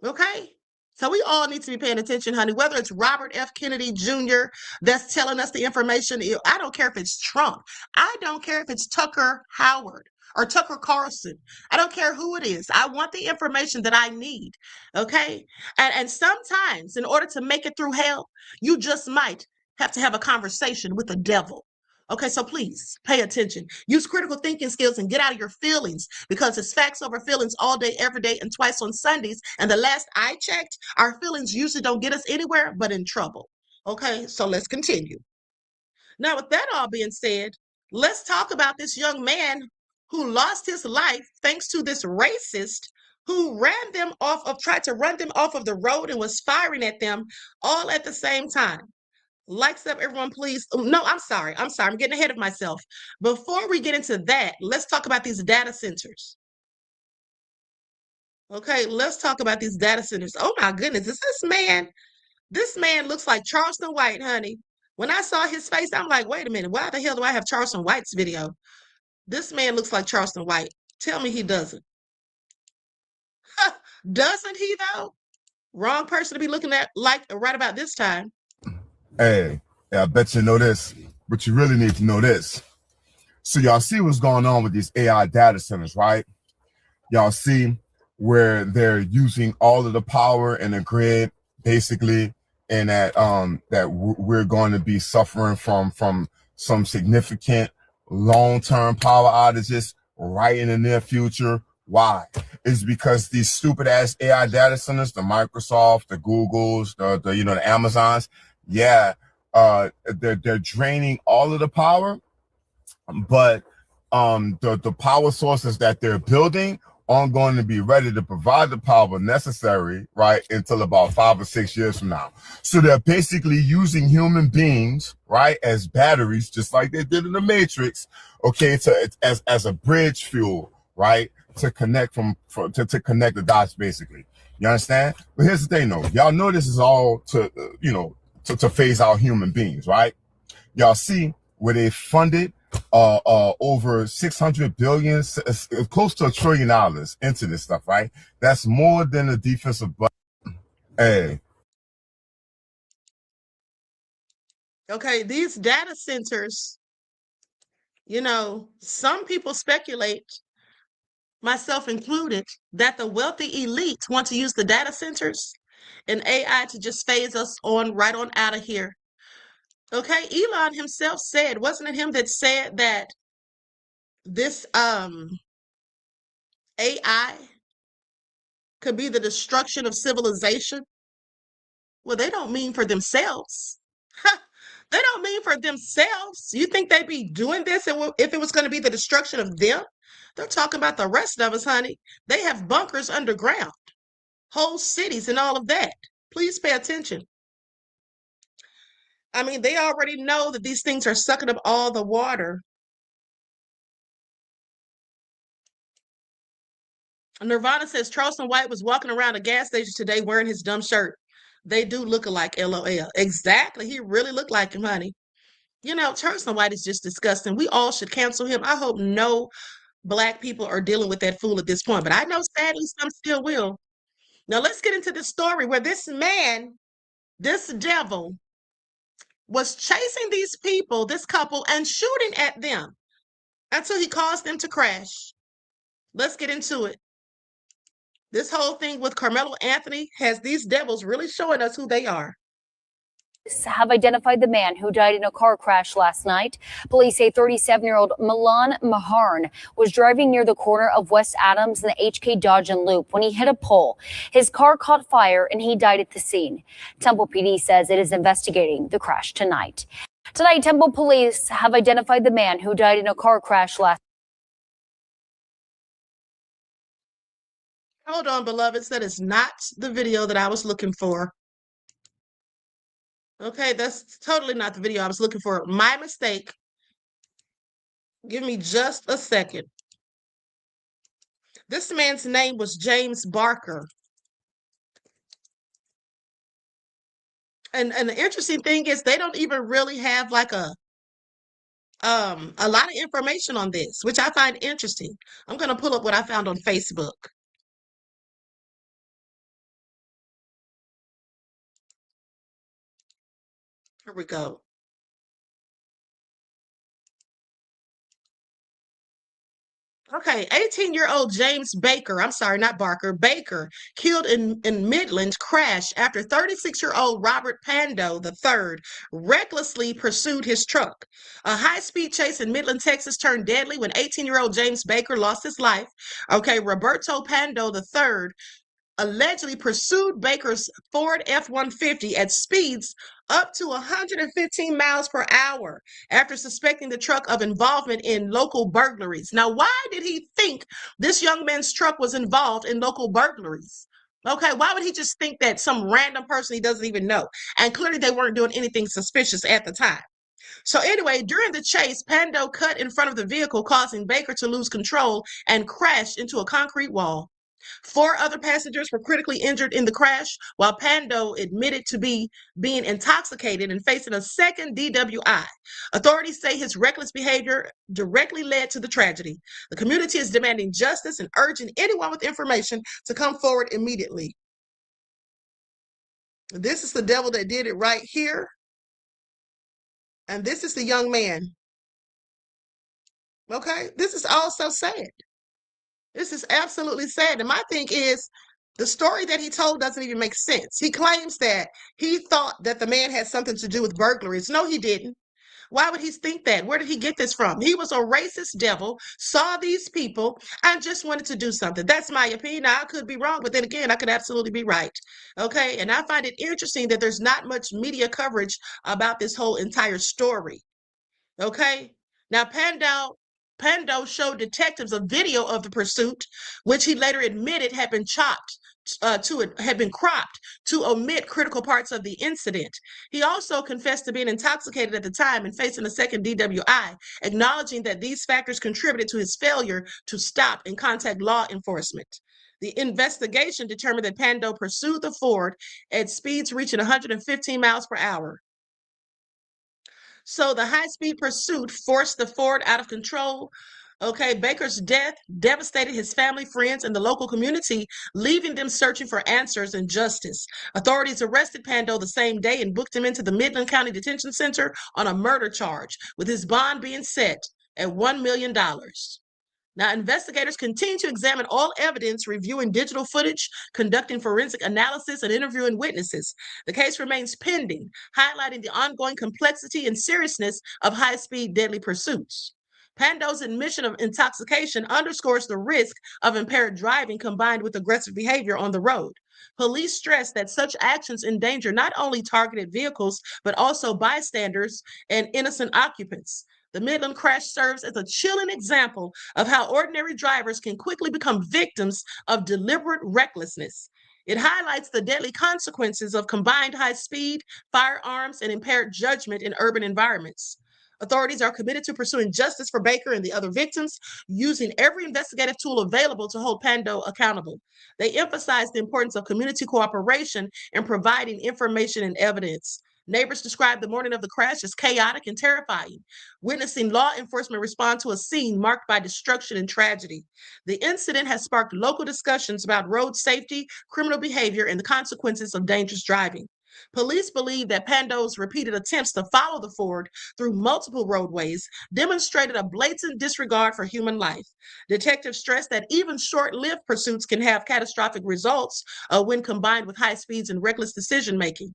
Okay? So we all need to be paying attention, honey, whether it's Robert F. Kennedy Jr. that's telling us the information. I don't care if it's Trump. I don't care if it's Tucker Howard or Tucker Carlson. I don't care who it is. I want the information that I need. Okay? And sometimes in order to make it through hell, you just might have to have a conversation with the devil. Okay, so please pay attention. Use critical thinking skills and get out of your feelings, because it's facts over feelings all day, every day, and twice on Sundays. And the last I checked, our feelings usually don't get us anywhere but in trouble. Okay, so let's continue. Now, with that all being said, let's talk about this young man who lost his life thanks to this racist who tried to run them off of the road and was firing at them all at the same time. Likes up, everyone, please. No, I'm sorry. I'm getting ahead of myself. Before we get into that, let's talk about these data centers. Okay, let's talk about these data centers. Oh my goodness, is this man? This man looks like Charleston White, honey. When I saw his face, I'm like, wait a minute, why the hell do I have Charleston White's video? This man looks like Charleston White. Tell me he doesn't. Doesn't he, though? Wrong person to be looking at like right about this time. Hey, I bet you know this, but you really need to know this. So y'all see what's going on with these AI data centers, right? Y'all see where they're using all of the power in the grid, basically, and that we're going to be suffering from some significant long-term power outages right in the near future. Why? It's because these stupid ass AI data centers, the Microsoft, the Googles, the Amazons, yeah, they're draining all of the power, but the power sources that they're building aren't going to be ready to provide the power necessary, right, until about 5 or 6 years from now. So they're basically using human beings, right, as batteries, just like they did in the Matrix, okay, as a bridge fuel, right, to connect to connect the dots, basically. You understand? But here's the thing, though. Y'all know this is all to to phase out human beings, right? Y'all see where they funded over 600 billion, close to $1 trillion into this stuff, right? That's more than a defensive budget. Hey. Okay, these data centers, some people speculate, myself included, that the wealthy elite want to use the data centers and AI to just phase us right on out of here. Okay, Elon himself said, wasn't it him that said that this AI could be the destruction of civilization? Well, they don't mean for themselves. They don't mean for themselves. You think they'd be doing this if it was going to be the destruction of them? They're talking about the rest of us, honey. They have bunkers underground, whole cities and all of that. Please pay attention. I mean, they already know that these things are sucking up all the water. Nirvana says Charleston White was walking around a gas station today wearing his dumb shirt. They do look alike, LOL. Exactly. He really looked like him, honey. You know, Charleston White is just disgusting. We all should cancel him. I hope no Black people are dealing with that fool at this point, but I know sadly some still will. Now let's get into the story where this man, this devil, was chasing these people, this couple, and shooting at them until he caused them to crash. Let's get into it. This whole thing with Carmelo Anthony has these devils really showing us who they are. Have identified the man who died in a car crash last night. Police say 37-year-old Milan Maharn was driving near the corner of West Adams and the HK Dodge and Loop when he hit a pole. His car caught fire and he died at the scene. Temple PD says it is investigating the crash tonight. Tonight, Temple police have identified the man who died in a car crash last. Hold on, beloveds. That is not the video that I was looking for. Okay, that's totally not the video I was looking for. My mistake. Give me just a second. This man's name was James Barker. And the interesting thing is they don't even really have like a lot of information on this, which I find interesting. I'm going to pull up what I found on Facebook. Here we go. Okay, 18-year-old James Baker, I'm sorry, not Barker, Baker, killed in Midland crash after 36-year-old Robert Pando III recklessly pursued his truck. A high-speed chase in Midland, Texas turned deadly when 18-year-old James Baker lost his life. Okay, Roberto Pando III allegedly pursued Baker's Ford F-150 at speeds up to 115 miles per hour after suspecting the truck of involvement in local burglaries. Now, why did he think this young man's truck was involved in local burglaries? Okay, why would he just think that some random person he doesn't even know? And clearly they weren't doing anything suspicious at the time. So anyway, during the chase, Pando cut in front of the vehicle, causing Baker to lose control and crashed into a concrete wall. 4 other passengers were critically injured in the crash, while Pando admitted to being intoxicated and facing a second DWI. Authorities say his reckless behavior directly led to the tragedy. The community is demanding justice and urging anyone with information to come forward immediately. This is the devil that did it right here. And this is the young man. Okay, this is also sad. This is absolutely sad. And my thing is, the story that he told doesn't even make sense. He claims that he thought that the man had something to do with burglaries. No, he didn't. Why would he think that? Where did he get this from? He was a racist devil, saw these people, and just wanted to do something. That's my opinion. Now, I could be wrong, but then again, I could absolutely be right. Okay, and I find it interesting that there's not much media coverage about this whole entire story. Okay, now Pando showed detectives a video of the pursuit, which he later admitted had been cropped to omit critical parts of the incident. He also confessed to being intoxicated at the time and facing a second DWI, acknowledging that these factors contributed to his failure to stop and contact law enforcement. The investigation determined that Pando pursued the Ford at speeds reaching 115 miles per hour. So the high-speed pursuit forced the Ford out of control. Okay, Baker's death devastated his family, friends, and the local community, leaving them searching for answers and justice. Authorities arrested Pando the same day and booked him into the Midland County Detention Center on a murder charge, with his bond being set at $1 million. Now, investigators continue to examine all evidence, reviewing digital footage, conducting forensic analysis, and interviewing witnesses. The case remains pending, highlighting the ongoing complexity and seriousness of high-speed deadly pursuits. Pando's admission of intoxication underscores the risk of impaired driving combined with aggressive behavior on the road. Police stress that such actions endanger not only targeted vehicles, but also bystanders and innocent occupants. The Midland crash serves as a chilling example of how ordinary drivers can quickly become victims of deliberate recklessness. It highlights the deadly consequences of combined high speed, firearms, and impaired judgment in urban environments. Authorities are committed to pursuing justice for Baker and the other victims, using every investigative tool available to hold Pando accountable. They emphasize the importance of community cooperation in providing information and evidence. Neighbors described the morning of the crash as chaotic and terrifying, witnessing law enforcement respond to a scene marked by destruction and tragedy. The incident has sparked local discussions about road safety, criminal behavior, and the consequences of dangerous driving. Police believe that Pando's repeated attempts to follow the Ford through multiple roadways demonstrated a blatant disregard for human life. Detectives stress that even short-lived pursuits can have catastrophic results when combined with high speeds and reckless decision-making.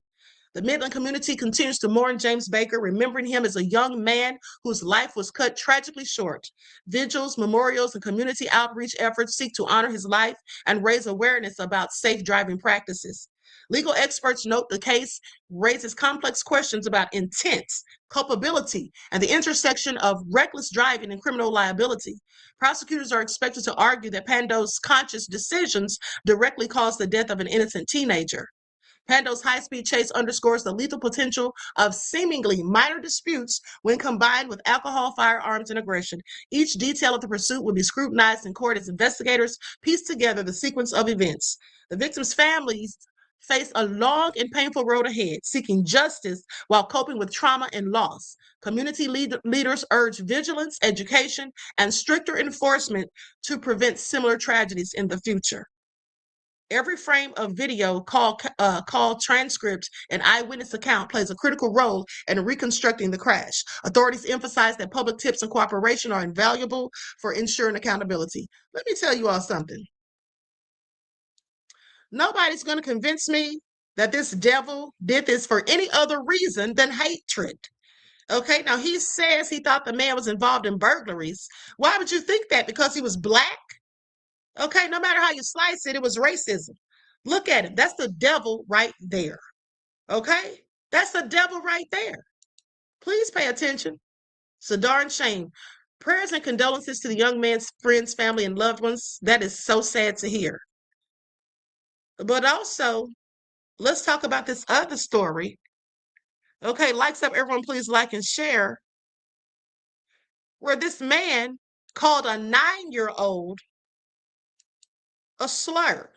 The Midland community continues to mourn James Baker, remembering him as a young man whose life was cut tragically short. Vigils, memorials, and community outreach efforts seek to honor his life and raise awareness about safe driving practices. Legal experts note the case raises complex questions about intent, culpability, and the intersection of reckless driving and criminal liability. Prosecutors are expected to argue that Pando's conscious decisions directly caused the death of an innocent teenager. Pando's high-speed chase underscores the lethal potential of seemingly minor disputes when combined with alcohol, firearms, and aggression. Each detail of the pursuit will be scrutinized in court as investigators piece together the sequence of events. The victims' families face a long and painful road ahead, seeking justice while coping with trauma and loss. Community leaders urge vigilance, education, and stricter enforcement to prevent similar tragedies in the future. Every frame of video, call transcript, and eyewitness account plays a critical role in reconstructing the crash. Authorities emphasize that public tips and cooperation are invaluable for ensuring accountability. Let me tell you all something. Nobody's going to convince me that this devil did this for any other reason than hatred. Okay, now he says he thought the man was involved in burglaries. Why would you think that? Because he was black? Okay, no matter how you slice it, it was racism. Look at him. That's the devil right there. Okay? That's the devil right there. Please pay attention. It's a darn shame. Prayers and condolences to the young man's friends, family, and loved ones. That is so sad to hear. But also, let's talk about this other story. Okay, likes up, everyone, please like and share. Where this man called a 9-year-old a slur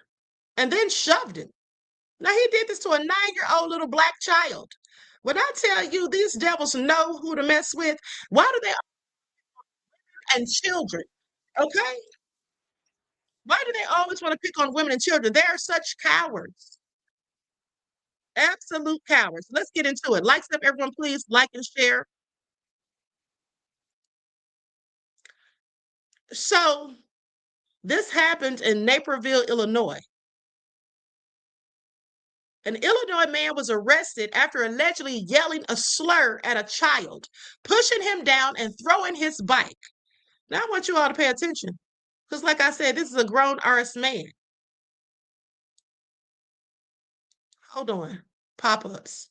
and then shoved him. Now, he did this to a 9-year-old little black child. When I tell you these devils know who to mess with, why do they and children? Okay? Why do they always want to pick on women and children? They are such cowards. Absolute cowards. Let's get into it. Likes up, everyone, please like and share. So, this happened in Naperville, Illinois. An Illinois man was arrested after allegedly yelling a slur at a child, pushing him down and throwing his bike. Now, I want you all to pay attention because, like I said, this is a grown-ass man. Hold on. Pop-ups.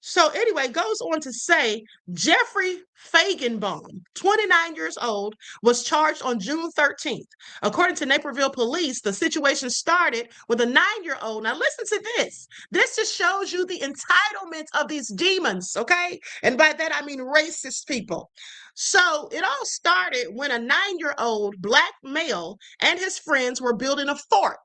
So anyway, goes on to say Jeffrey Feigenbaum, 29 years old, was charged on June 13th. According to Naperville police, the situation started with a 9-year-old. Now listen to this. This just shows you the entitlement of these demons, okay? And by that, I mean racist people. So it all started when a 9-year-old black male and his friends were building a fort.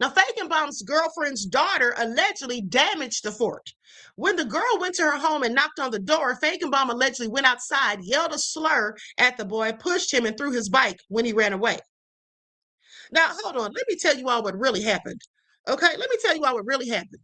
Now, Feigenbaum's girlfriend's daughter allegedly damaged the fort. When the girl went to her home and knocked on the door, Feigenbaum allegedly went outside, yelled a slur at the boy, pushed him, and threw his bike when he ran away. Now, hold on. Let me tell you all what really happened. Okay, let me tell you all what really happened.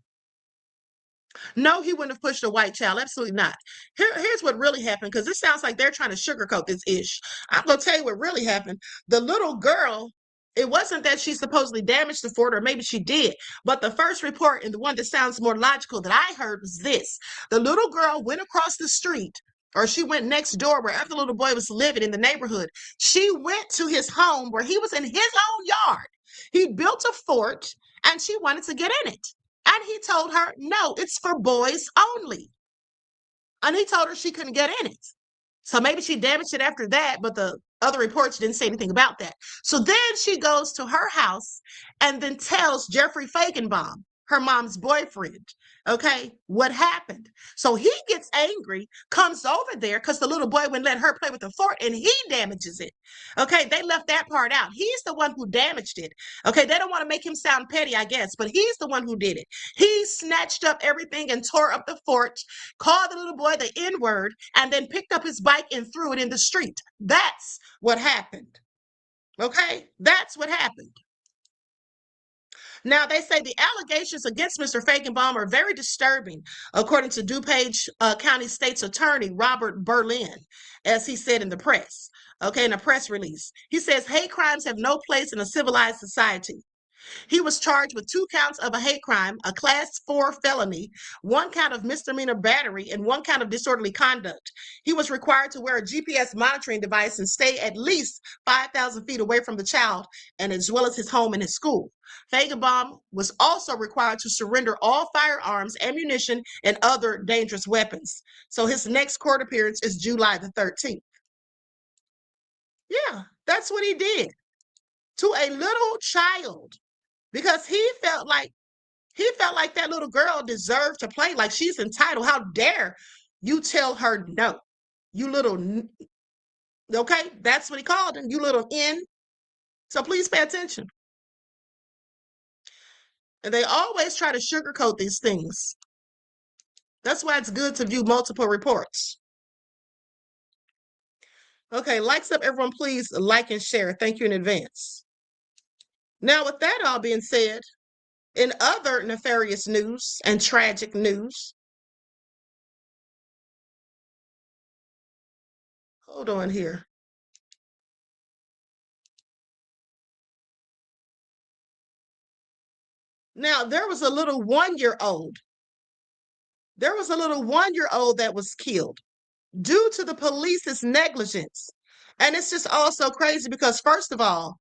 No, he wouldn't have pushed a white child. Absolutely not. Here's what really happened, because this sounds like they're trying to sugarcoat this ish. I'm going to tell you what really happened. The little girl, it wasn't that she supposedly damaged the fort, or maybe she did, but the first report, and the one that sounds more logical that I heard, was this. The little girl went across the street, or she went next door wherever the little boy was living in the neighborhood. She went to his home where he was in his own yard. He built a fort, and she wanted to get in it. And he told her, no, it's for boys only. And he told her she couldn't get in it. So maybe she damaged it after that, but the Other reports didn't say anything about that. So then she goes to her house and then tells Jeffrey Feigenbaum, her mom's boyfriend, okay, what happened. So he gets angry, comes over there because the little boy wouldn't let her play with the fort, and he damages it. Okay, they left that part out. He's the one who damaged it. Okay, they don't want to make him sound petty, I guess, but he's the one who did it. He snatched up everything and tore up the fort, called the little boy the N-word, and then picked up his bike and threw it in the street. That's what happened. Okay, that's what happened. Now, they say the allegations against Mr. Feigenbaum are very disturbing, according to DuPage County State's Attorney Robert Berlin, as he said in the press. Okay, in a press release. He says hate crimes have no place in a civilized society. He was charged with 2 counts of a hate crime, a class 4 felony, 1 count of misdemeanor battery, and 1 count of disorderly conduct. He was required to wear a GPS monitoring device and stay at least 5,000 feet away from the child, and as well as his home and his school. Feigenbaum was also required to surrender all firearms, ammunition, and other dangerous weapons. So his next court appearance is July the 13th. Yeah, that's what he did to a little child. Because he felt like that little girl deserved to play, like she's entitled. How dare you tell her no? You little, okay? That's what he called him, you little N. So please pay attention. And they always try to sugarcoat these things. That's why it's good to view multiple reports. Okay, likes up, everyone, please like and share. Thank you in advance. Now, with that all being said, in other nefarious news and tragic news, hold on here. Now, there was a little one-year-old. There was a little one-year-old that was killed due to the police's negligence. And it's just all so crazy because, first of all,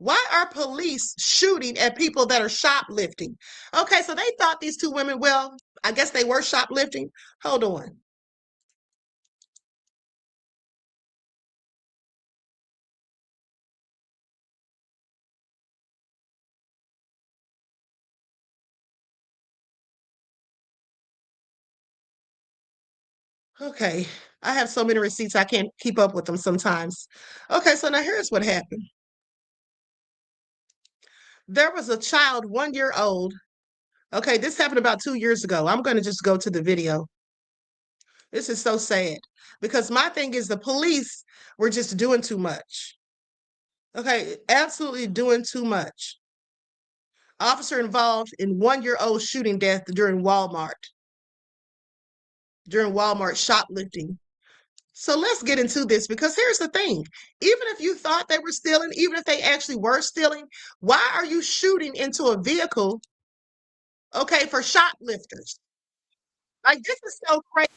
why are police shooting at people that are shoplifting? Okay, so they thought these 2 women, well, I guess they were shoplifting. Hold on. Okay, I have so many receipts, I can't keep up with them sometimes. Okay, so now here's what happened. There was a child, 1 year old. Okay, this happened about 2 years ago. I'm going to just go to the video. This is so sad because my thing is the police were just doing too much. Okay, absolutely doing too much. Officer involved in 1 year old shooting death during Walmart shoplifting. So let's get into this because here's the thing. Even if you thought they were stealing, even if they actually were stealing, why are you shooting into a vehicle, okay, for shoplifters? Like, this is so crazy.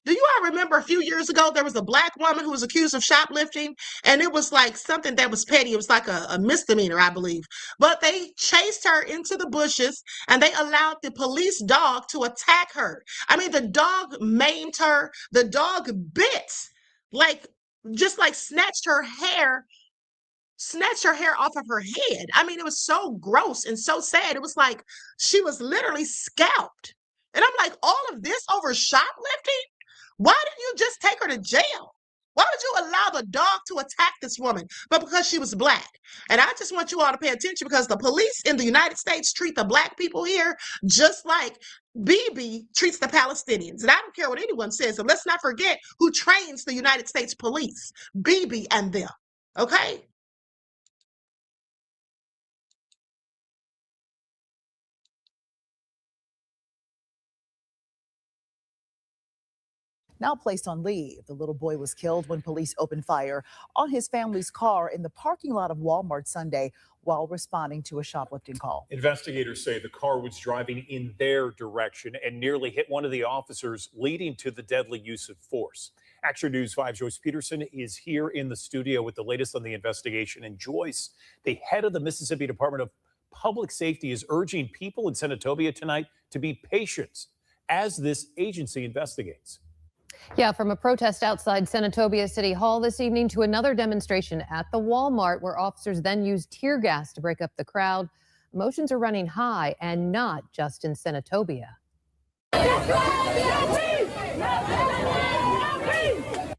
Do you all remember a few years ago, there was a Black woman who was accused of shoplifting, and it was like something that was petty. It was like a misdemeanor, I believe. But they chased her into the bushes, and they allowed the police dog to attack her. I mean, the dog maimed her. The dog bit, just like snatched her hair off of her head. I mean, it was so gross and so sad. It was like she was literally scalped. And I'm like, all of this over shoplifting? Why didn't you just take her to jail? Why would you allow the dog to attack this woman? But because she was Black. And I just want you all to pay attention because the police in the United States treat the Black people here just like Bibi treats the Palestinians. And I don't care what anyone says. And let's not forget who trains the United States police, Bibi and them. Okay? Now placed on leave, the little boy was killed when police opened fire on his family's car in the parking lot of Walmart Sunday while responding to a shoplifting call. Investigators say the car was driving in their direction and nearly hit one of the officers, leading to the deadly use of force. Action News 5's Joyce Peterson is here in the studio with the latest on the investigation. And Joyce, the head of the Mississippi Department of Public Safety, is urging people in Senatobia tonight to be patient as this agency investigates. Yeah, from a protest outside Senatobia City Hall this evening to another demonstration at the Walmart where officers then used tear gas to break up the crowd. Emotions are running high, and not just in Senatobia.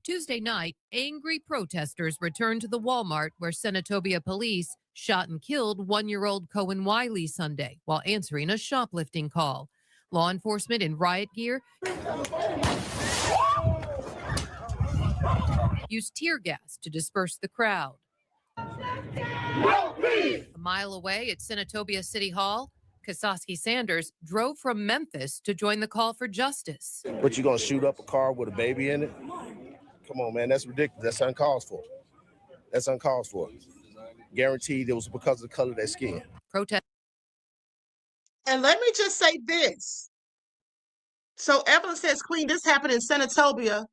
Tuesday night, angry protesters returned to the Walmart where Senatobia police shot and killed one-year-old Cohen Wiley Sunday while answering a shoplifting call. Law enforcement in riot gear used tear gas to disperse the crowd. A mile away at Senatobia City Hall, Kasoski Sanders drove from Memphis to join the call for justice. But you're going to shoot up a car with a baby in it? Come on, man, that's ridiculous. That's uncalled for. That's uncalled for. Guaranteed it was because of the color of their skin. Protest. And let me just say this. So Evelyn says, Queen, this happened in Senatobia,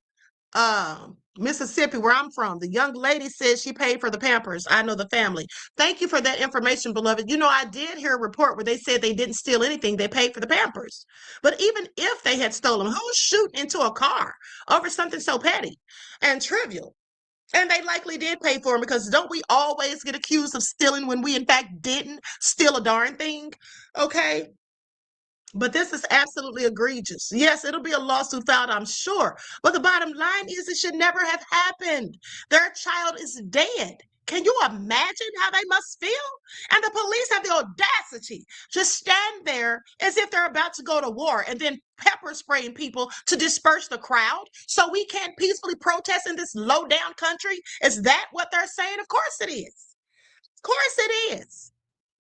Mississippi, where I'm from. The young lady says she paid for the Pampers. I know the family. Thank you for that information, beloved. You know, I did hear a report where they said they didn't steal anything. They paid for the Pampers. But even if they had stolen, who's shooting into a car over something so petty and trivial? And they likely did pay for them, because don't we always get accused of stealing when we in fact didn't steal a darn thing? Okay. But this is absolutely egregious. Yes, it'll be a lawsuit filed, I'm sure. But the bottom line is it should never have happened. Their child is dead. Can you imagine how they must feel? And the police have the audacity to stand there as if they're about to go to war and then pepper spraying people to disperse the crowd so we can't peacefully protest in this low down country. Is that what they're saying? Of course it is. Of course it is.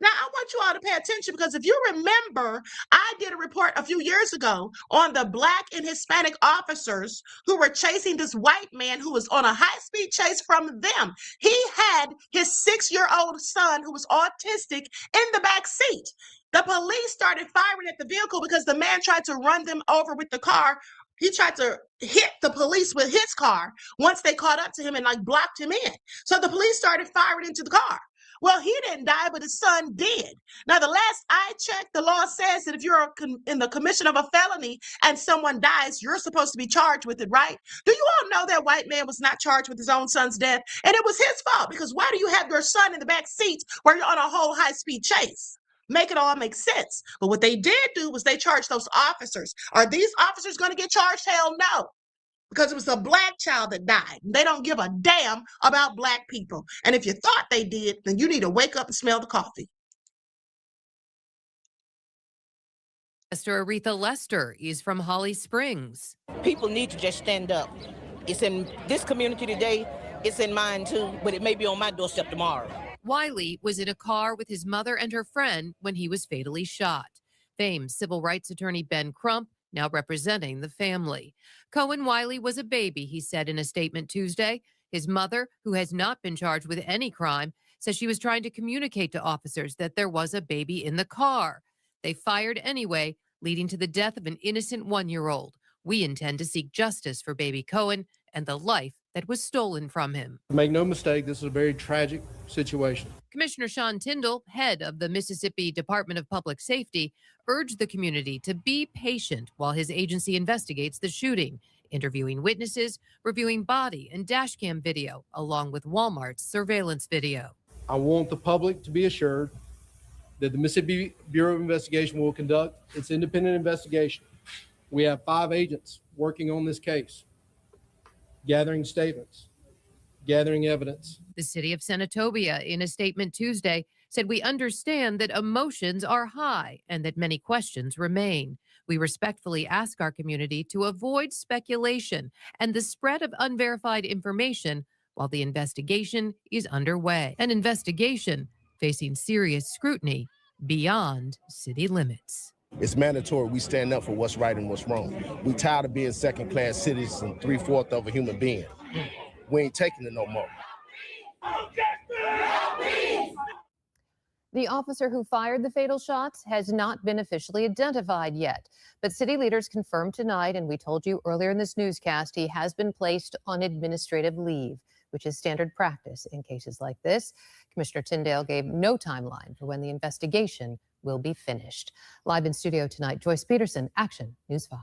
Now, I want you all to pay attention, because if you remember, I did a report a few years ago on the Black and Hispanic officers who were chasing this white man who was on a high-speed chase from them. He had his 6-year-old son who was autistic in the back seat. The police started firing at the vehicle because the man tried to run them over with the car. He tried to hit the police with his car once they caught up to him and blocked him in. So the police started firing into the car. Well, he didn't die, but his son did. Now, the last I checked, the law says that if you're in the commission of a felony and someone dies, you're supposed to be charged with it, right? Do you all know that white man was not charged with his own son's death? And it was his fault, because why do you have your son in the back seat where you're on a whole high-speed chase? Make it all make sense. But what they did do was they charged those officers. Are these officers going to get charged? Hell no. Because it was a Black child that died. They don't give a damn about Black people. And if you thought they did, then you need to wake up and smell the coffee. Pastor Aretha Lester is from Holly Springs. People need to just stand up. It's in this community today. It's in mine too, but it may be on my doorstep tomorrow. Wiley was in a car with his mother and her friend when he was fatally shot. Famed civil rights attorney Ben Crump now representing the family. Cohen Wiley was a baby, he said in a statement Tuesday. His mother, who has not been charged with any crime, says she was trying to communicate to officers that there was a baby in the car. They fired anyway, leading to the death of an innocent 1-year-old. We intend to seek justice for baby Cohen and the life that was stolen from him. Make no mistake, this is a very tragic situation. Commissioner Sean Tyndall, head of the Mississippi Department of Public Safety, urged the community to be patient while his agency investigates the shooting, interviewing witnesses, reviewing body and dashcam video, along with Walmart's surveillance video. I want the public to be assured that the Mississippi Bureau of Investigation will conduct its independent investigation. We have 5 agents working on this case, gathering statements, gathering evidence. The city of Senatobia, in a statement Tuesday, said we understand that emotions are high and that many questions remain. We respectfully ask our community to avoid speculation and the spread of unverified information while the investigation is underway. An investigation facing serious scrutiny beyond city limits. It's mandatory we stand up for what's right and what's wrong. We tired of being second-class citizens, 3/4 of a human being. We ain't taking it no more. The officer who fired the fatal shots has not been officially identified yet, but city leaders confirmed tonight, and we told you earlier in this newscast, he has been placed on administrative leave, which is standard practice in cases like this. Commissioner Tyndale gave no timeline for when the investigation will be finished. Live in studio tonight, Joyce Peterson, Action News 5.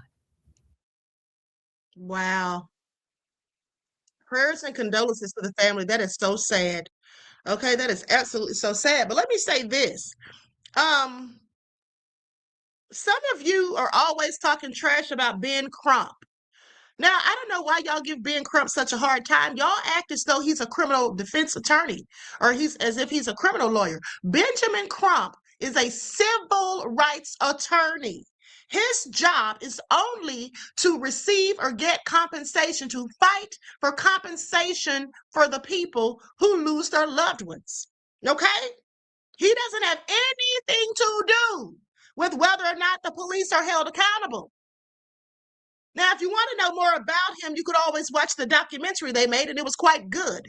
Wow. Prayers and condolences to the family. That is so sad. Okay, that is absolutely so sad. But let me say this. Some of you are always talking trash about Ben Crump. Now, I don't know why y'all give Ben Crump such a hard time. Y'all act as though he's a criminal defense attorney, or he's as if he's a criminal lawyer. Benjamin Crump is a civil rights attorney. His job is only to receive or get compensation, to fight for compensation for the people who lose their loved ones. Okay? He doesn't have anything to do with whether or not the police are held accountable. Now, if you want to know more about him, you could always watch the documentary they made, and it was quite good.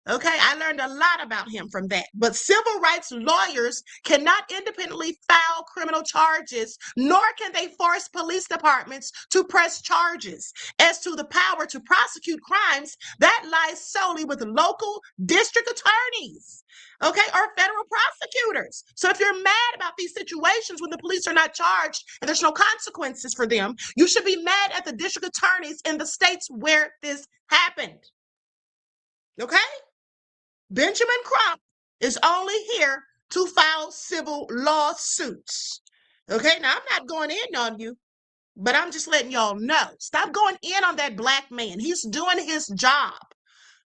Okay, I learned a lot about him from that. But civil rights lawyers cannot independently file criminal charges, nor can they force police departments to press charges. As to the power to prosecute crimes, that lies solely with local district attorneys, okay, or federal prosecutors. So if you're mad about these situations when the police are not charged and there's no consequences for them, you should be mad at the district attorneys in the states where this happened. Okay? Benjamin Crump is only here to file civil lawsuits. Okay, now I'm not going in on you, but I'm just letting y'all know. Stop going in on that black man. He's doing his job.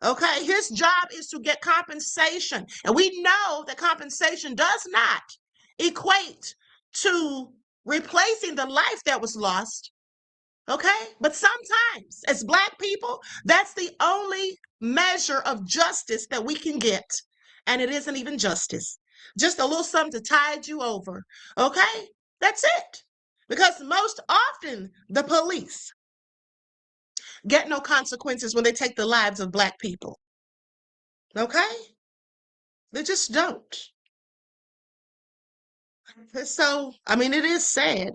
Okay, his job is to get compensation. And we know that compensation does not equate to replacing the life that was lost. Okay, but sometimes as Black people, that's the only measure of justice that we can get. And it isn't even justice. Just a little something to tide you over. Okay, that's it. Because most often the police get no consequences when they take the lives of Black people. Okay? They just don't. So, I mean, it is sad.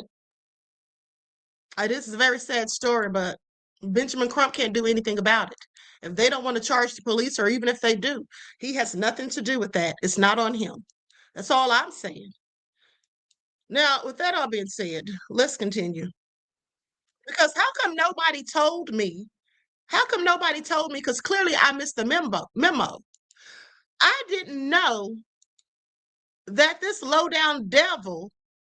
This is a very sad story, but Benjamin Crump can't do anything about it. If they don't want to charge the police, or even if they do, he has nothing to do with that. It's not on him. That's all I'm saying. Now, with that all being said, let's continue. Because how come nobody told me? How come nobody told me? Because clearly I missed the memo. I didn't know that this low-down devil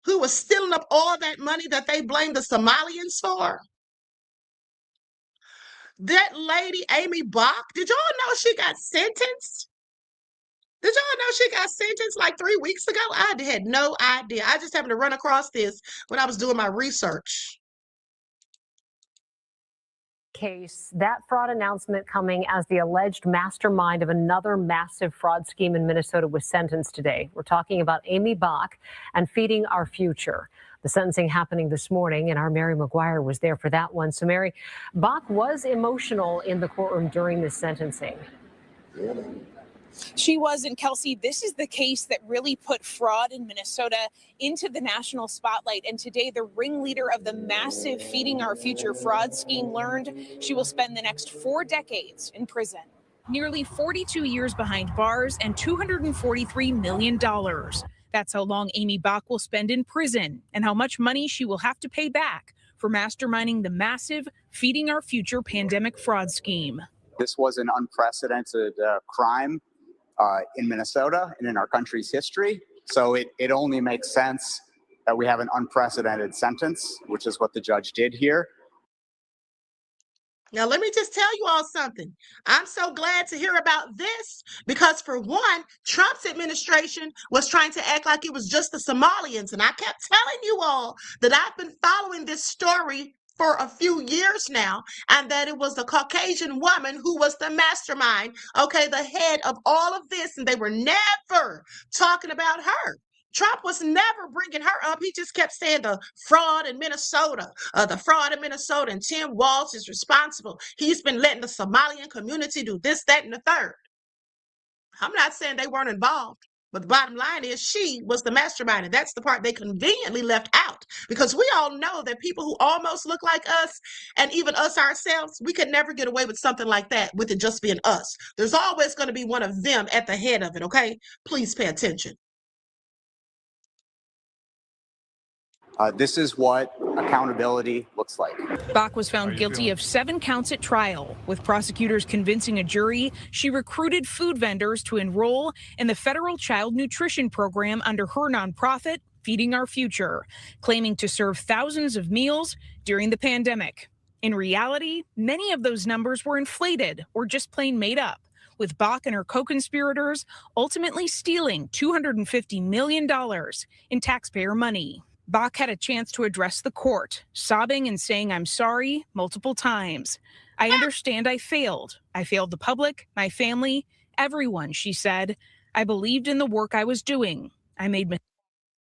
who was stealing up all that money that they blamed the Somalians for, that lady, Amy Bach, did y'all know she got sentenced? Did y'all know she got sentenced like 3 weeks ago? I had no idea. I just happened to run across this when I was doing my research. Case, that fraud announcement coming as the alleged mastermind of another massive fraud scheme in Minnesota was sentenced today. We're talking about Amy Bach and Feeding Our Future. The sentencing happening this morning, and our Mary McGuire was there for that one. So, Mary, Bach was emotional in the courtroom during this sentencing. She wasn't, Kelsey. This is the case that really put fraud in Minnesota into the national spotlight. And today, the ringleader of the massive Feeding Our Future fraud scheme learned she will spend the next 4 decades in prison. Nearly 42 years behind bars and $243 million. That's how long Amy Bach will spend in prison and how much money she will have to pay back for masterminding the massive Feeding Our Future pandemic fraud scheme. This was an unprecedented crime in Minnesota and in our country's history. So it only makes sense that we have an unprecedented sentence, which is what the judge did here. Now, let me just tell you all something. I'm so glad to hear about this because, for one, Trump's administration was trying to act like it was just the Somalians. And I kept telling you all that I've been following this story for a few years now, and that it was the Caucasian woman who was the mastermind, okay, the head of all of this, and they were never talking about her. Trump was never bringing her up. He just kept saying the fraud in Minnesota, and Tim Walz is responsible. He's been letting the Somalian community do this, that, and the third. I'm not saying they weren't involved. But the bottom line is she was the mastermind, and that's the part they conveniently left out, because we all know that people who almost look like us, and even us ourselves, we could never get away with something like that with it just being us. There's always going to be one of them at the head of it, okay? Please pay attention. This is what accountability looks like. Bach was found guilty of 7 counts at trial, with prosecutors convincing a jury she recruited food vendors to enroll in the federal child nutrition program under her nonprofit, Feeding Our Future, claiming to serve thousands of meals during the pandemic. In reality, many of those numbers were inflated or just plain made up, with Bach and her co-conspirators ultimately stealing $250 million in taxpayer money. Bach had a chance to address the court, sobbing and saying, "I'm sorry," multiple times. "I understand I failed. I failed the public, my family, everyone," she said. "I believed in the work I was doing. I made mistakes."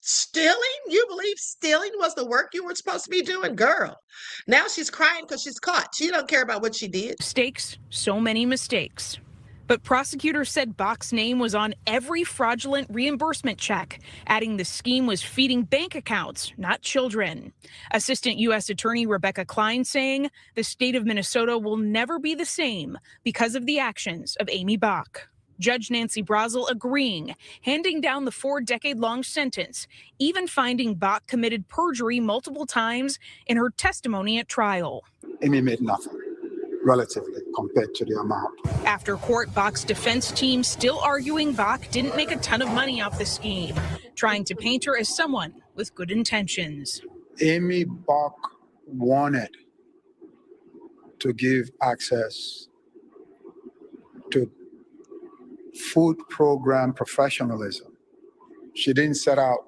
Stealing? You believe stealing was the work you were supposed to be doing? Girl, now she's crying because she's caught. She don't care about what she did. Mistakes, so many mistakes. But prosecutors said Bach's name was on every fraudulent reimbursement check, adding the scheme was feeding bank accounts, not children. Assistant U.S. Attorney Rebecca Klein saying the state of Minnesota will never be the same because of the actions of Amy Bach. Judge Nancy Brazel agreeing, handing down the 4-decade-long sentence, even finding Bach committed perjury multiple times in her testimony at trial. Amy made nothing, relatively, compared to the amount. After court, Bach's defense team still arguing Bach didn't make a ton of money off the scheme, trying to paint her as someone with good intentions. Amy Bach wanted to give access to food program professionalism. She didn't set out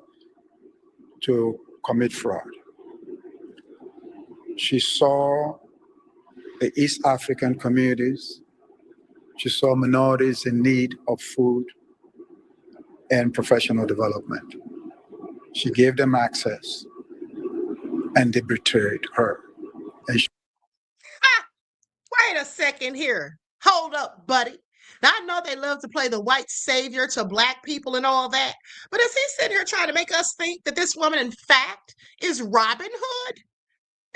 to commit fraud. She saw the East African communities. She saw minorities in need of food and professional development. She gave them access, and they betrayed her. And Wait a second here. Hold up, buddy. Now, I know they love to play the white savior to black people and all that, but is he sitting here trying to make us think that this woman, in fact, is Robin Hood?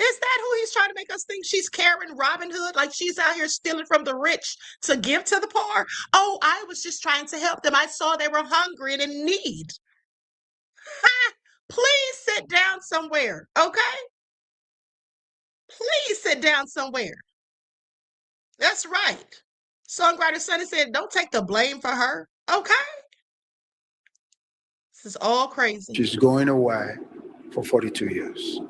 Is that who he's trying to make us think? She's Karen Robin Hood, like she's out here stealing from the rich to give to the poor? Oh, I was just trying to help them. I saw they were hungry and in need. Ha! Please sit down somewhere, okay? Please sit down somewhere. That's right. Songwriter Sonny said, don't take the blame for her, okay? This is all crazy. she's going away for 42 years.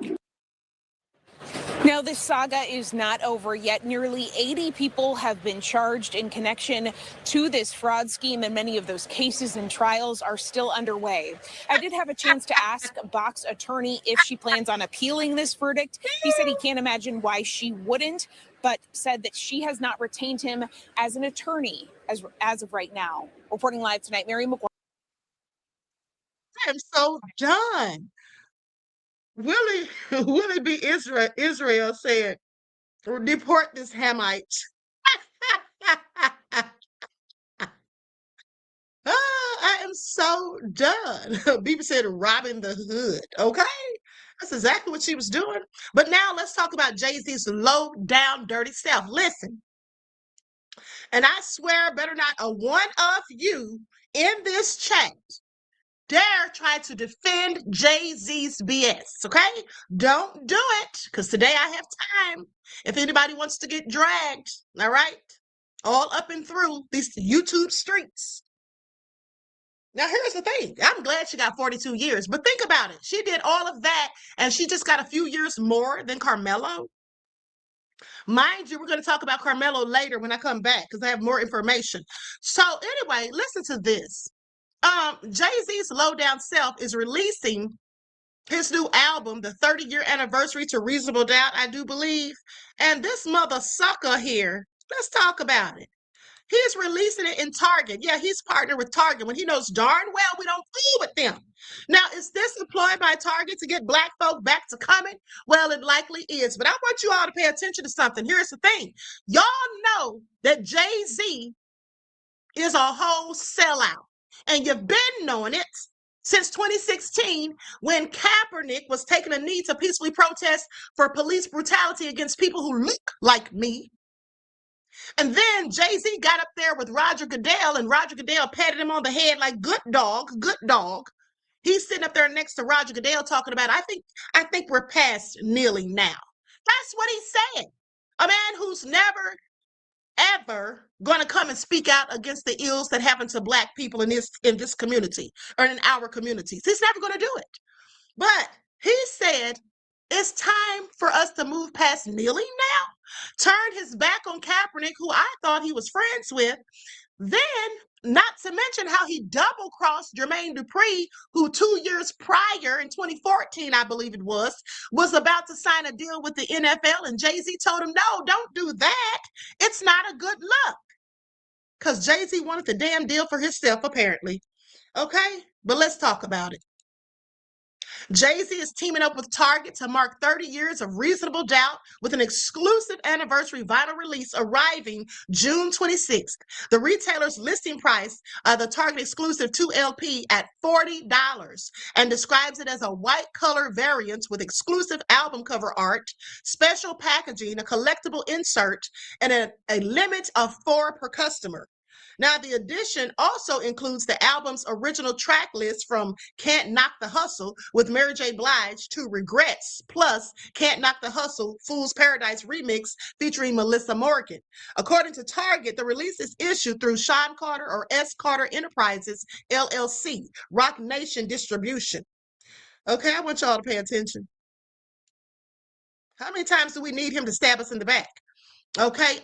Now, this saga is not over yet. Nearly 80 people have been charged in connection to this fraud scheme, and many of those cases and trials are still underway. I did have a chance to ask Bach's attorney if she plans on appealing this verdict. He said he can't imagine why she wouldn't, but said that she has not retained him as an attorney as of right now. Reporting live tonight, Mary McGuire. I am so done. Willie B. Israel said, deport this Hamite. I am so done. Bieber said Robin the Hood. Okay. That's exactly what she was doing. But now let's talk about Jay-Z's low down dirty self. Listen. And I swear better not a one of you in this chat dare try to defend Jay-Z's BS, okay? Don't do it, because today I have time. If anybody wants to get dragged, all right? All up and through these YouTube streets. Now, here's the thing. I'm glad she got 42 years, but think about it. She did all of that, and she just got a few years more than Carmelo. Mind you, we're going to talk about Carmelo later when I come back, because I have more information. So anyway, listen to this. Jay-Z's Low Down Self is releasing his new album, the 30-year anniversary to Reasonable Doubt, I do believe. And this mother sucker here, let's talk about it. He's releasing it in Target. Yeah, he's partnered with Target when he knows darn well we don't fool with them. Now, is this employed by Target to get black folk back to coming? Well, it likely is. But I want you all to pay attention to something. Here's the thing. Y'all know that Jay-Z is a whole sellout. And you've been knowing it since 2016 when Kaepernick was taking a knee to peacefully protest for police brutality against people who look like me. And then Jay-Z got up there with Roger Goodell, and Roger Goodell patted him on the head like good dog. He's sitting up there next to Roger Goodell talking about, I think we're past kneeling now. That's what he said. A man who's never, ever going to come and speak out against the ills that happen to Black people in this community or in our communities. He's never going to do it. But he said, it's time for us to move past kneeling now. Turned his back on Kaepernick, who I thought he was friends with. Then, not to mention how he double-crossed Jermaine Dupri, who 2 years prior, in 2014, I believe it was about to sign a deal with the NFL, and Jay-Z told him, no, don't do that. It's not a good look. Because Jay-Z wanted the damn deal for himself, apparently. Okay? But let's talk about it. Jay-Z is teaming up with Target to mark 30 years of Reasonable Doubt with an exclusive anniversary vinyl release arriving June 26th. The retailer's listing price of the Target exclusive 2LP at $40 and describes it as a white color variant with exclusive album cover art, special packaging, a collectible insert, and a limit of 4 per customer. Now, the edition also includes the album's original track list from Can't Knock the Hustle with Mary J. Blige to Regrets, plus Can't Knock the Hustle Fool's Paradise remix featuring Melissa Morgan. According to Target, the release is issued through Sean Carter or S. Carter Enterprises, LLC, Rock Nation Distribution. Okay, I want y'all to pay attention. How many times do we need him to stab us in the back? Okay,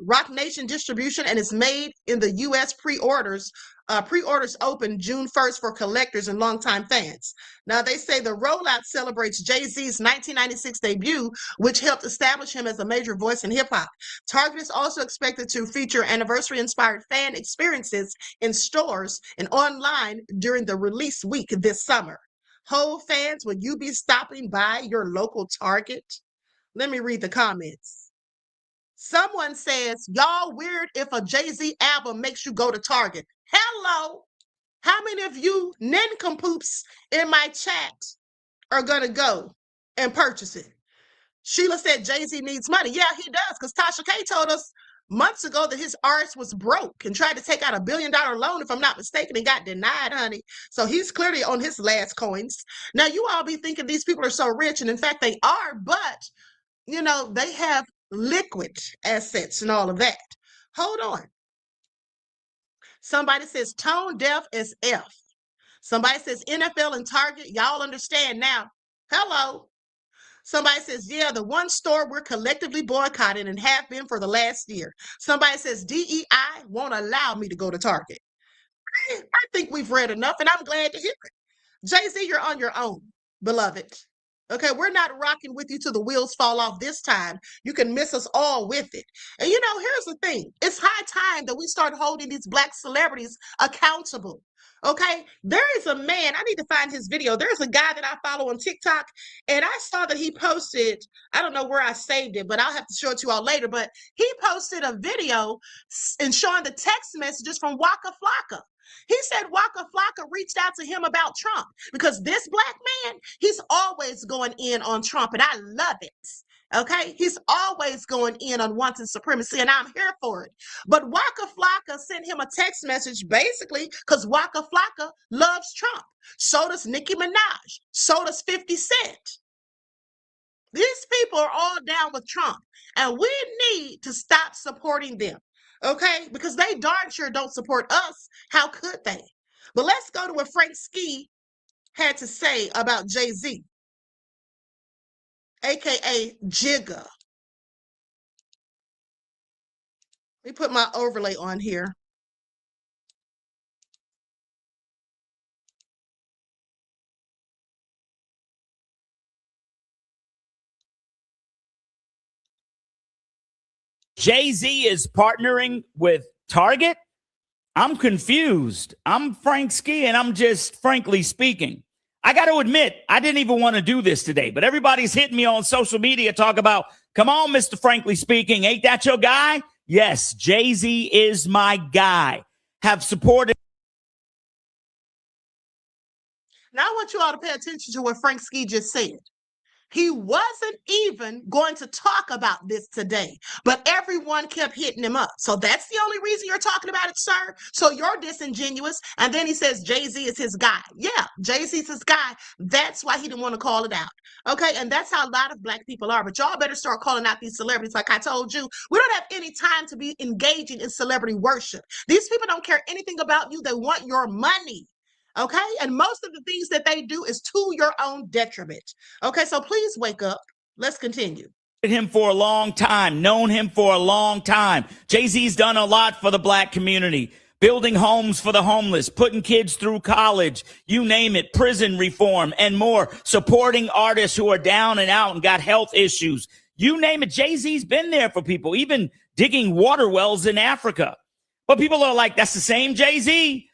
Rock Nation Distribution, and it's made in the U.S. Pre-orders open June 1st for collectors and longtime fans. Now, they say the rollout celebrates Jay-Z's 1996 debut, which helped establish him as a major voice in hip-hop. Target is also expected to feature anniversary-inspired fan experiences in stores and online during the release week this summer. Ho fans, will you be stopping by your local Target? Let me read the comments. Someone says, y'all weird if a Jay-Z album makes you go to Target. Hello. How many of you nincompoops in my chat are going to go and purchase it? Sheila said Jay-Z needs money. Yeah, he does, because Tasha K told us months ago that his artist was broke and tried to take out $1 billion loan, if I'm not mistaken, and got denied, honey. So he's clearly on his last coins. Now, you all be thinking these people are so rich, and in fact, they are, but, you know, they have liquid assets and all of that. Hold on. Somebody says tone deaf as F. Somebody says NFL and Target. Y'all understand now. Hello. Somebody says, yeah, the one store we're collectively boycotting and have been for the last year. Somebody says DEI won't allow me to go to Target. I think we've read enough, and I'm glad to hear it. Jay-Z, you're on your own, beloved. Okay, we're not rocking with you till the wheels fall off this time. You can miss us all with it. And you know, here's the thing. It's high time that we start holding these Black celebrities accountable. Okay, there is a man, I need to find his video. There's a guy that I follow on TikTok, and I saw that he posted, I don't know where I saved it, but I'll have to show it to you all later. But he posted a video and showing the text messages from Waka Flocka. He said Waka Flocka reached out to him about Trump because this Black man, he's always going in on Trump, and I love it. Okay, he's always going in on wanting supremacy, and I'm here for it. But Waka Flocka sent him a text message basically because Waka Flocka loves Trump. So does Nicki Minaj. So does 50 Cent. These people are all down with Trump, and we need to stop supporting them. Okay, because they darn sure don't support us. How could they? But let's go to what Frank Ski had to say about Jay-Z, aka Jigga. Let me put my overlay on here. Jay-Z is partnering with Target? I'm confused. I'm Frank Ski, and I'm just frankly speaking. I got to admit, I didn't even want to do this today, but everybody's hitting me on social media, talk about, come on, Mr. Frankly Speaking, ain't that your guy? Yes, Jay-Z is my guy. Have supported. Now I want you all to pay attention to what Frank Ski just said. He wasn't even going to talk about this today, but everyone kept hitting him up. So that's the only reason you're talking about it, sir. So you're disingenuous. And then he says Jay-Z is his guy. Yeah, Jay-Z's his guy. That's why he didn't want to call it out. Okay, and that's how a lot of Black people are. But y'all better start calling out these celebrities. Like I told you, we don't have any time to be engaging in celebrity worship. These people don't care anything about you. They want your money. Okay, and most of the things that they do is to your own detriment. Okay, so please wake up. Let's continue. Him for a long time, known him for a long time. Jay-Z's done a lot for the Black community, building homes for the homeless, putting kids through college, you name it, prison reform and more, supporting artists who are down and out and got health issues. You name it, Jay-Z's been there for people, even digging water wells in Africa. But people are like, that's the same Jay-Z.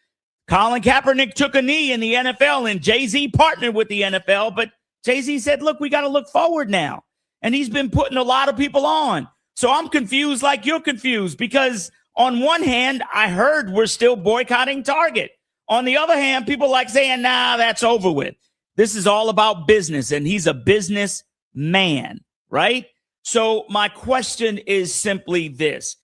Colin Kaepernick took a knee in the NFL and Jay-Z partnered with the NFL, but Jay-Z said, look, we got to look forward now. And he's been putting a lot of people on. So I'm confused like you're confused because on one hand, I heard we're still boycotting Target. On the other hand, people like saying, nah, that's over with. This is all about business and he's a businessman, right? So my question is simply this.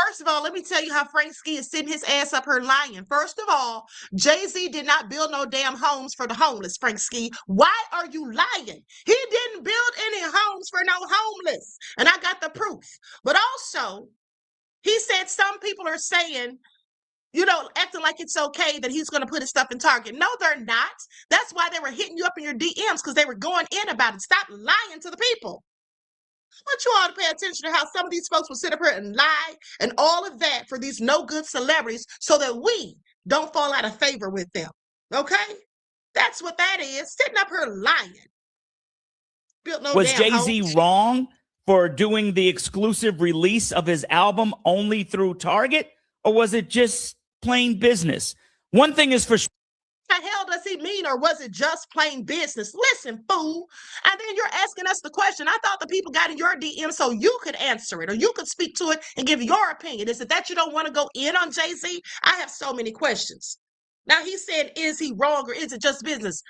First of all, let me tell you how Frank Ski is sitting his ass up here lying. First of all, Jay-Z did not build no damn homes for the homeless, Frank Ski. Why are you lying? He didn't build any homes for no homeless. And I got the proof. But also, he said some people are saying, you know, acting like it's okay that he's going to put his stuff in Target. No, they're not. That's why they were hitting you up in your DMs because they were going in about it. Stop lying to the people. I want you all to pay attention to how some of these folks will sit up here and lie and all of that for these no good celebrities so that we don't fall out of favor with them. Okay? That's what that is. Sitting up here lying. Built no Was damn Jay-Z homes. wrong for doing the exclusive release of his album only through Target? Or was it just plain business? One thing is for sure. What the hell does he mean, or was it just plain business? Listen, fool. And then you're asking us the question. I thought the people got in your DM so you could answer it or you could speak to it and give your opinion. Is it that you don't want to go in on Jay-Z? I have so many questions. Now he said, is he wrong or is it just business?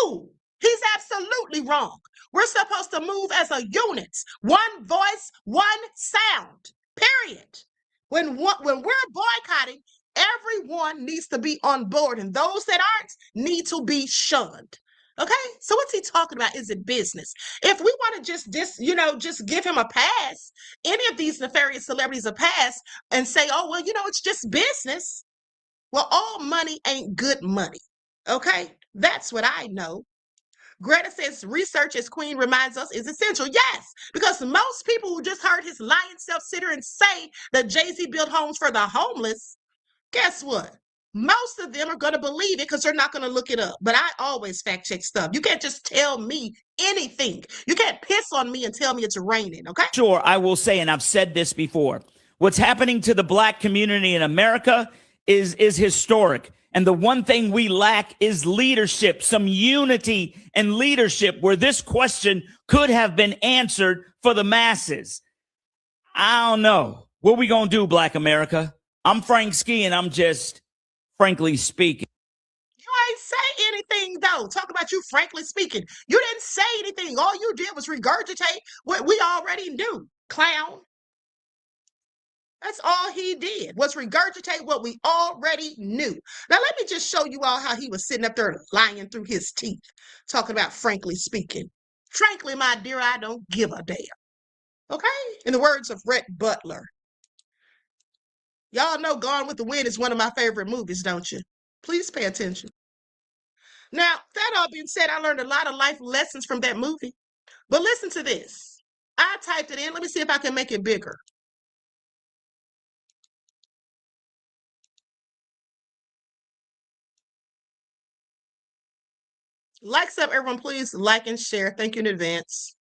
Ooh, he's absolutely wrong. We're supposed to move as a unit. One voice, one sound, period. When we're boycotting, everyone needs to be on board, and those that aren't need to be shunned. Okay, so what's he talking about? Is it business? If we want to just give him a pass, any of these nefarious celebrities a pass, and say, oh well, it's just business. Well, all money ain't good money. Okay, that's what I know. Greta says research, as Queen reminds us, is essential. Yes, because most people who just heard his lying self sit here and say that Jay-Z built homes for the homeless, guess what? Most of them are going to believe it because they're not going to look it up. But I always fact check stuff. You can't just tell me anything. You can't piss on me and tell me it's raining, okay? Sure, I will say, and I've said this before, what's happening to the Black community in America is historic. And the one thing we lack is leadership, some unity and leadership where this question could have been answered for the masses. I don't know. What we going to do, Black America? I'm Frank Ski, and I'm just frankly speaking. You ain't say anything, though. Talk about you frankly speaking. You didn't say anything. All you did was regurgitate what we already knew, clown. That's all he did, was regurgitate what we already knew. Now, let me just show you all how he was sitting up there lying through his teeth, talking about frankly speaking. Frankly, my dear, I don't give a damn. Okay? In the words of Rhett Butler. Y'all know Gone with the Wind is one of my favorite movies, don't you? Please pay attention. Now, that all being said, I learned a lot of life lessons from that movie. But listen to this. I typed it in. Let me see if I can make it bigger. Likes up, everyone. Please like and share. Thank you in advance.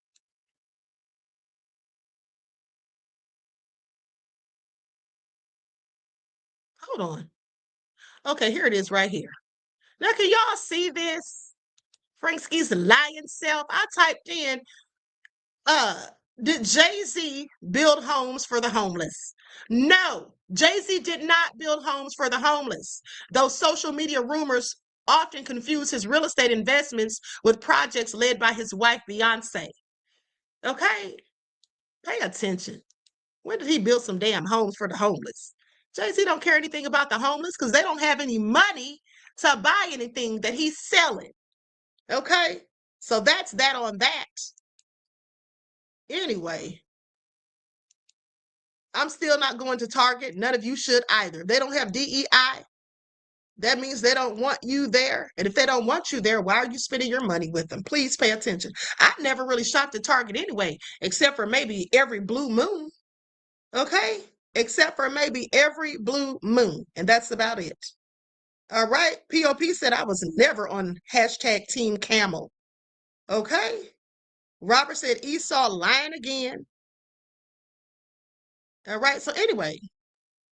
Hold on. Okay, here it is right here. Now, can y'all see this? Frank Ski's lying self. I typed in, did Jay-Z build homes for the homeless? No, Jay-Z did not build homes for the homeless. Those social media rumors often confuse his real estate investments with projects led by his wife, Beyonce. Okay? Pay attention. When did he build some damn homes for the homeless? Jay-Z don't care anything about the homeless because they don't have any money to buy anything that he's selling. Okay? So that's that on that. Anyway, I'm still not going to Target. None of you should either. They don't have DEI. That means they don't want you there. And if they don't want you there, why are you spending your money with them? Please pay attention. I never really shopped at Target anyway, except for maybe every blue moon. Okay? Except for maybe every blue moon. And that's about it. All right? POP said I was never on hashtag Team Camel. Okay? Robert said Esau lying again. All right? So anyway,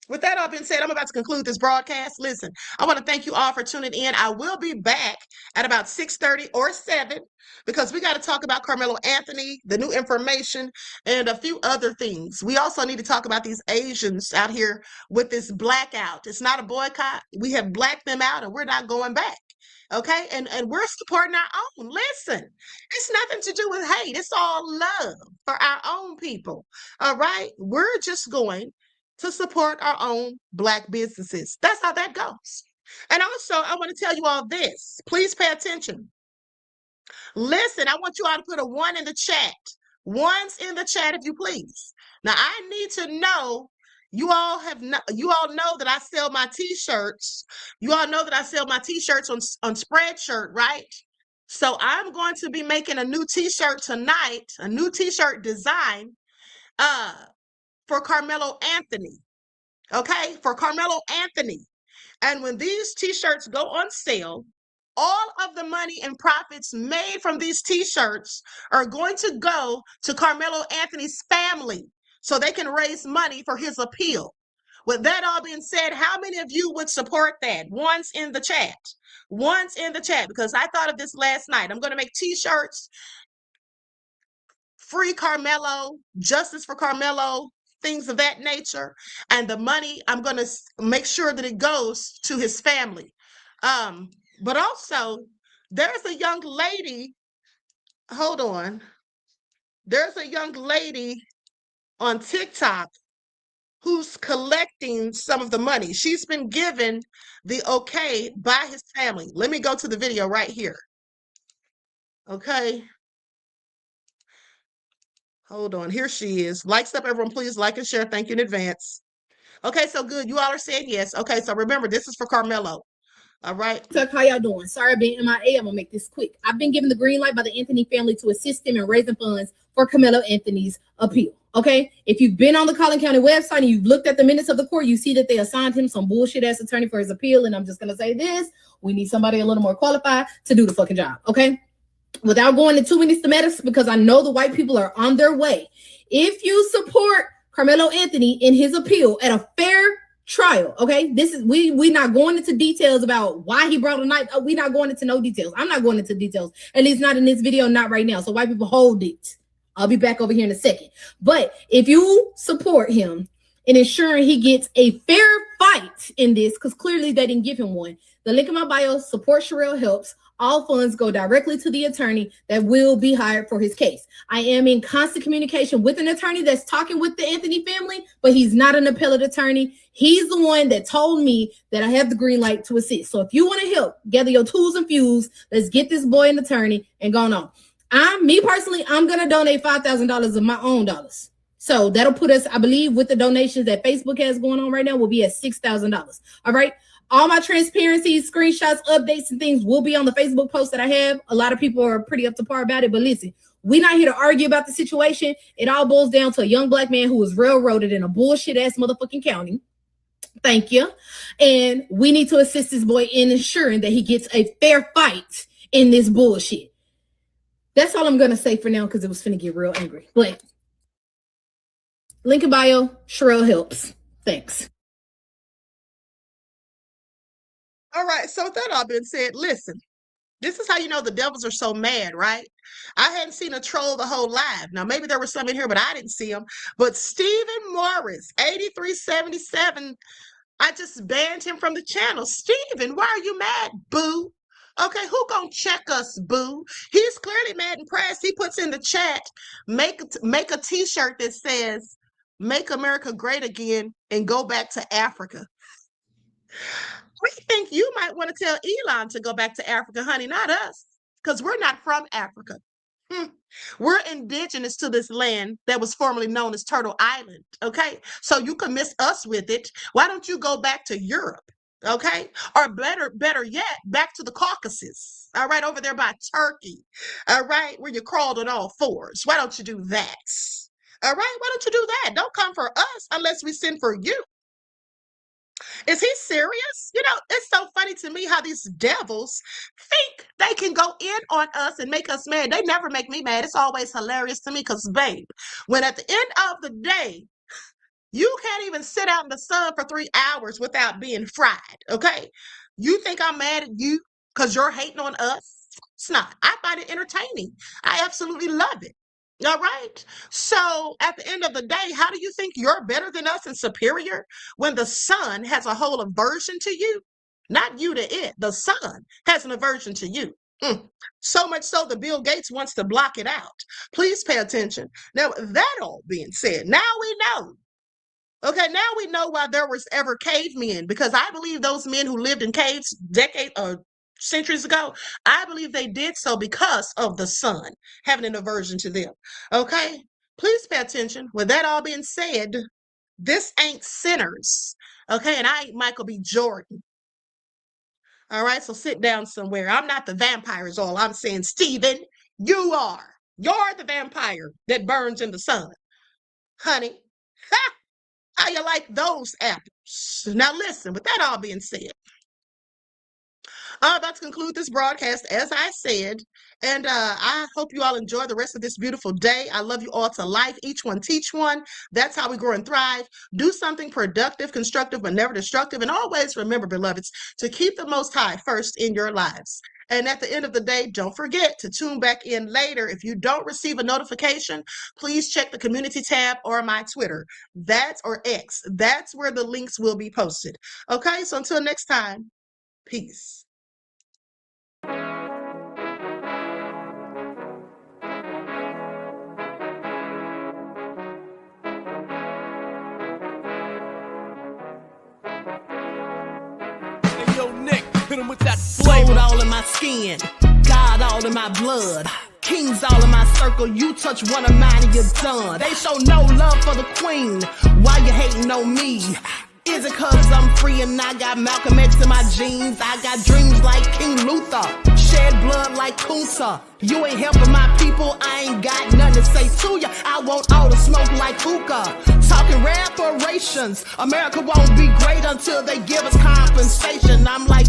with that all being said, I'm about to conclude this broadcast. Listen, I want to thank you all for tuning in. I will be back at about 6:30 or 7 because we got to talk about Carmelo Anthony, the new information, and a few other things. We also need to talk about these Asians out here with this blackout. It's not a boycott. We have blacked them out and we're not going back. Okay, and we're supporting our own. Listen, it's nothing to do with hate. It's all love for our own people. All right, we're just going to support our own Black businesses. That's how that goes. And also, I want to tell you all this. Please pay attention. Listen, I want you all to put a 1 in the chat. Ones in the chat, if you please. Now, I need to know. You all know that I sell my t-shirts. You all know that I sell my t-shirts on Spreadshirt, right? So I'm going to be making a new t-shirt tonight, a new t-shirt design for Carmelo Anthony. Okay, for Carmelo Anthony. And when these t-shirts go on sale, all of the money and profits made from these t-shirts are going to go to Carmelo Anthony's family so they can raise money for his appeal. With that all being said, how many of you would support that? Ones in the chat. Ones in the chat, because I thought of this last night. I'm going to make t-shirts, free Carmelo, justice for Carmelo, things of that nature. And the money, I'm going to make sure that it goes to his family. But also, there's a young lady, hold on. There's a young lady on TikTok who's collecting some of the money. She's been given the okay by his family. Let me go to the video right here. Okay. Hold on. Here she is. Likes up, everyone. Please like and share. Thank you in advance. Okay, so good. You all are saying yes. Okay, so remember, this is for Carmelo. All right. How y'all doing? Sorry I've been MIA. I'm gonna make this quick. I've been given the green light by the Anthony family to assist them in raising funds for Carmelo Anthony's appeal. Okay. If you've been on the Collin County website and you've looked at the minutes of the court, you see that they assigned him some bullshit ass attorney for his appeal. And I'm just gonna say this: we need somebody a little more qualified to do the fucking job. Okay. Without going into too many schematics, because I know the white people are on their way. If you support Carmelo Anthony in his appeal at a fair trial, okay, this is we're not going into details about why he brought a knife. We're not going into no details. I'm not going into details, at least not in this video, not right now. So white people, hold it. I'll be back over here in a second. But if you support him in ensuring he gets a fair fight in this, because clearly they didn't give him one, the link in my bio, support Sherelle Helps. All funds go directly to the attorney that will be hired for his case. I am in constant communication with an attorney that's talking with the Anthony family, but he's not an appellate attorney. He's the one that told me that I have the green light to assist. So if you want to help, gather your tools and fuse. Let's get this boy an attorney and go on. Me personally, I'm going to donate $5,000 of my own dollars. So that'll put us, I believe, with the donations that Facebook has going on right now, we'll be at $6,000. All right. All my transparencies, screenshots, updates, and things will be on the Facebook post that I have. A lot of people are pretty up to par about it. But listen, we're not here to argue about the situation. It all boils down to a young Black man who was railroaded in a bullshit-ass motherfucking county. Thank you. And we need to assist this boy in ensuring that he gets a fair fight in this bullshit. That's all I'm going to say for now because it was finna get real angry. But link in bio, Sherelle Helps. Thanks. All right, so with that all being said, listen, this is how you know the devils are so mad, right? I hadn't seen a troll the whole live. Now, maybe there was some in here, but I didn't see them. But Stephen Morris, 8377, I just banned him from the channel. Stephen, why are you mad, boo? Okay, who gonna check us, boo? He's clearly mad and pressed. He puts in the chat, make a t-shirt that says, "Make America Great Again and go back to Africa." We think you might want to tell Elon to go back to Africa, honey, not us, because we're not from Africa. We're indigenous to this land that was formerly known as Turtle Island, okay? So you can miss us with it. Why don't you go back to Europe, okay? Or better yet, back to the Caucasus, all right, over there by Turkey, all right, where you crawled on all fours. Why don't you do that? All right, why don't you do that? Don't come for us unless we send for you. Is he serious? You know, it's so funny to me how these devils think they can go in on us and make us mad. They never make me mad. It's always hilarious to me because, babe, when at the end of the day, you can't even sit out in the sun for 3 hours without being fried, okay? You think I'm mad at you because you're hating on us? It's not. I find it entertaining. I absolutely love it. All right. So at the end of the day, how do you think you're better than us and superior when the sun has a whole aversion to you? Not you to it. The sun has an aversion to you. So much so that Bill Gates wants to block it out. Please pay attention. Now, that all being said, now we know. Okay, now we know why there was ever cavemen, because I believe those men who lived in caves decades or centuries ago, I believe they did so because of the sun having an aversion to them. Okay, please pay attention. With that all being said, this ain't Sinners. Okay, and I ain't Michael B. Jordan. All right, so sit down somewhere. I'm not the vampire is all I'm saying. Stephen, you are. You're the vampire that burns in the sun. Honey, how you like those apples? Now listen, with that all being said, I'm about to conclude this broadcast, as I said, and I hope you all enjoy the rest of this beautiful day. I love you all to life. Each one teach one. That's how we grow and thrive. Do something productive, constructive, but never destructive. And always remember, beloveds, to keep the Most High first in your lives. And at the end of the day, don't forget to tune back in later. If you don't receive a notification, please check the community tab or my Twitter. That's or X. That's where the links will be posted. Okay, so until next time, peace. With that gold all in my skin, God all in my blood, kings all in my circle. You touch one of mine and you're done. They show no love for the queen. Why you hating on me? Is it cause I'm free and I got Malcolm X in my jeans? I got dreams like King Luther, shed blood like Kunta. You ain't helping my people, I ain't got nothing to say to ya. I want all the smoke like hookah. Talking reparations, America won't be great until they give us compensation. I'm like,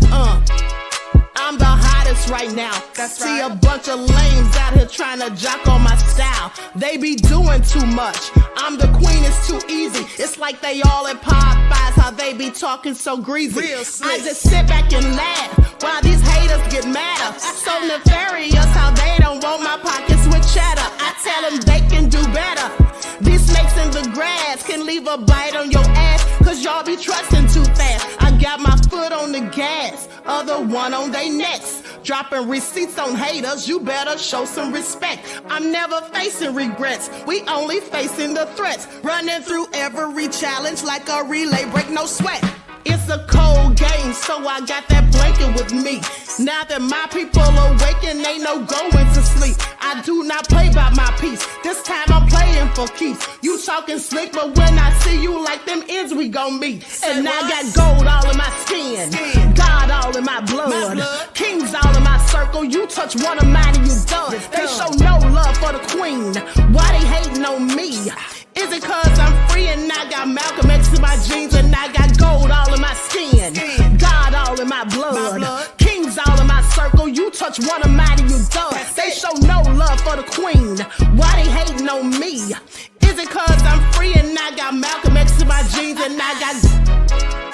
I'm the hottest right now. That's See right. A bunch of lames out here trying to jock on my style. They be doing too much. I'm the queen, it's too easy. It's like they all at Popeyes, how they be talking so greasy. I just sit back and laugh while these haters get madder. So nefarious how they don't want my pockets with cheddar. I tell them they can do better. These snakes in the grass can leave a bite on your ass, cause y'all be trusting too fast. I got my foot on the gas, other one on they necks. Dropping receipts on haters, you better show some respect. I'm never facing regrets, we only facing the threats. Running through every challenge like a relay, break no sweat. It's a cold game, so I got that blanket with me. Now that my people awaken, ain't no going to sleep. I do not play by my piece, this time I'm playing for keeps. You talking slick, but when I see you like them ends, we gon' meet. And I got gold all in my skin, God all in my blood, kings all in my circle. You touch one of mine and you done. They show no love for the queen. Why they hating on me? Is it cause I'm free and I got Malcolm X in my jeans and I got gold all in my skin, God all in my blood, kings all in my circle. You touch one of mine and you done. They show no love for the queen. Why they hating on me? Is it cause I'm free and I got Malcolm X in my jeans and I got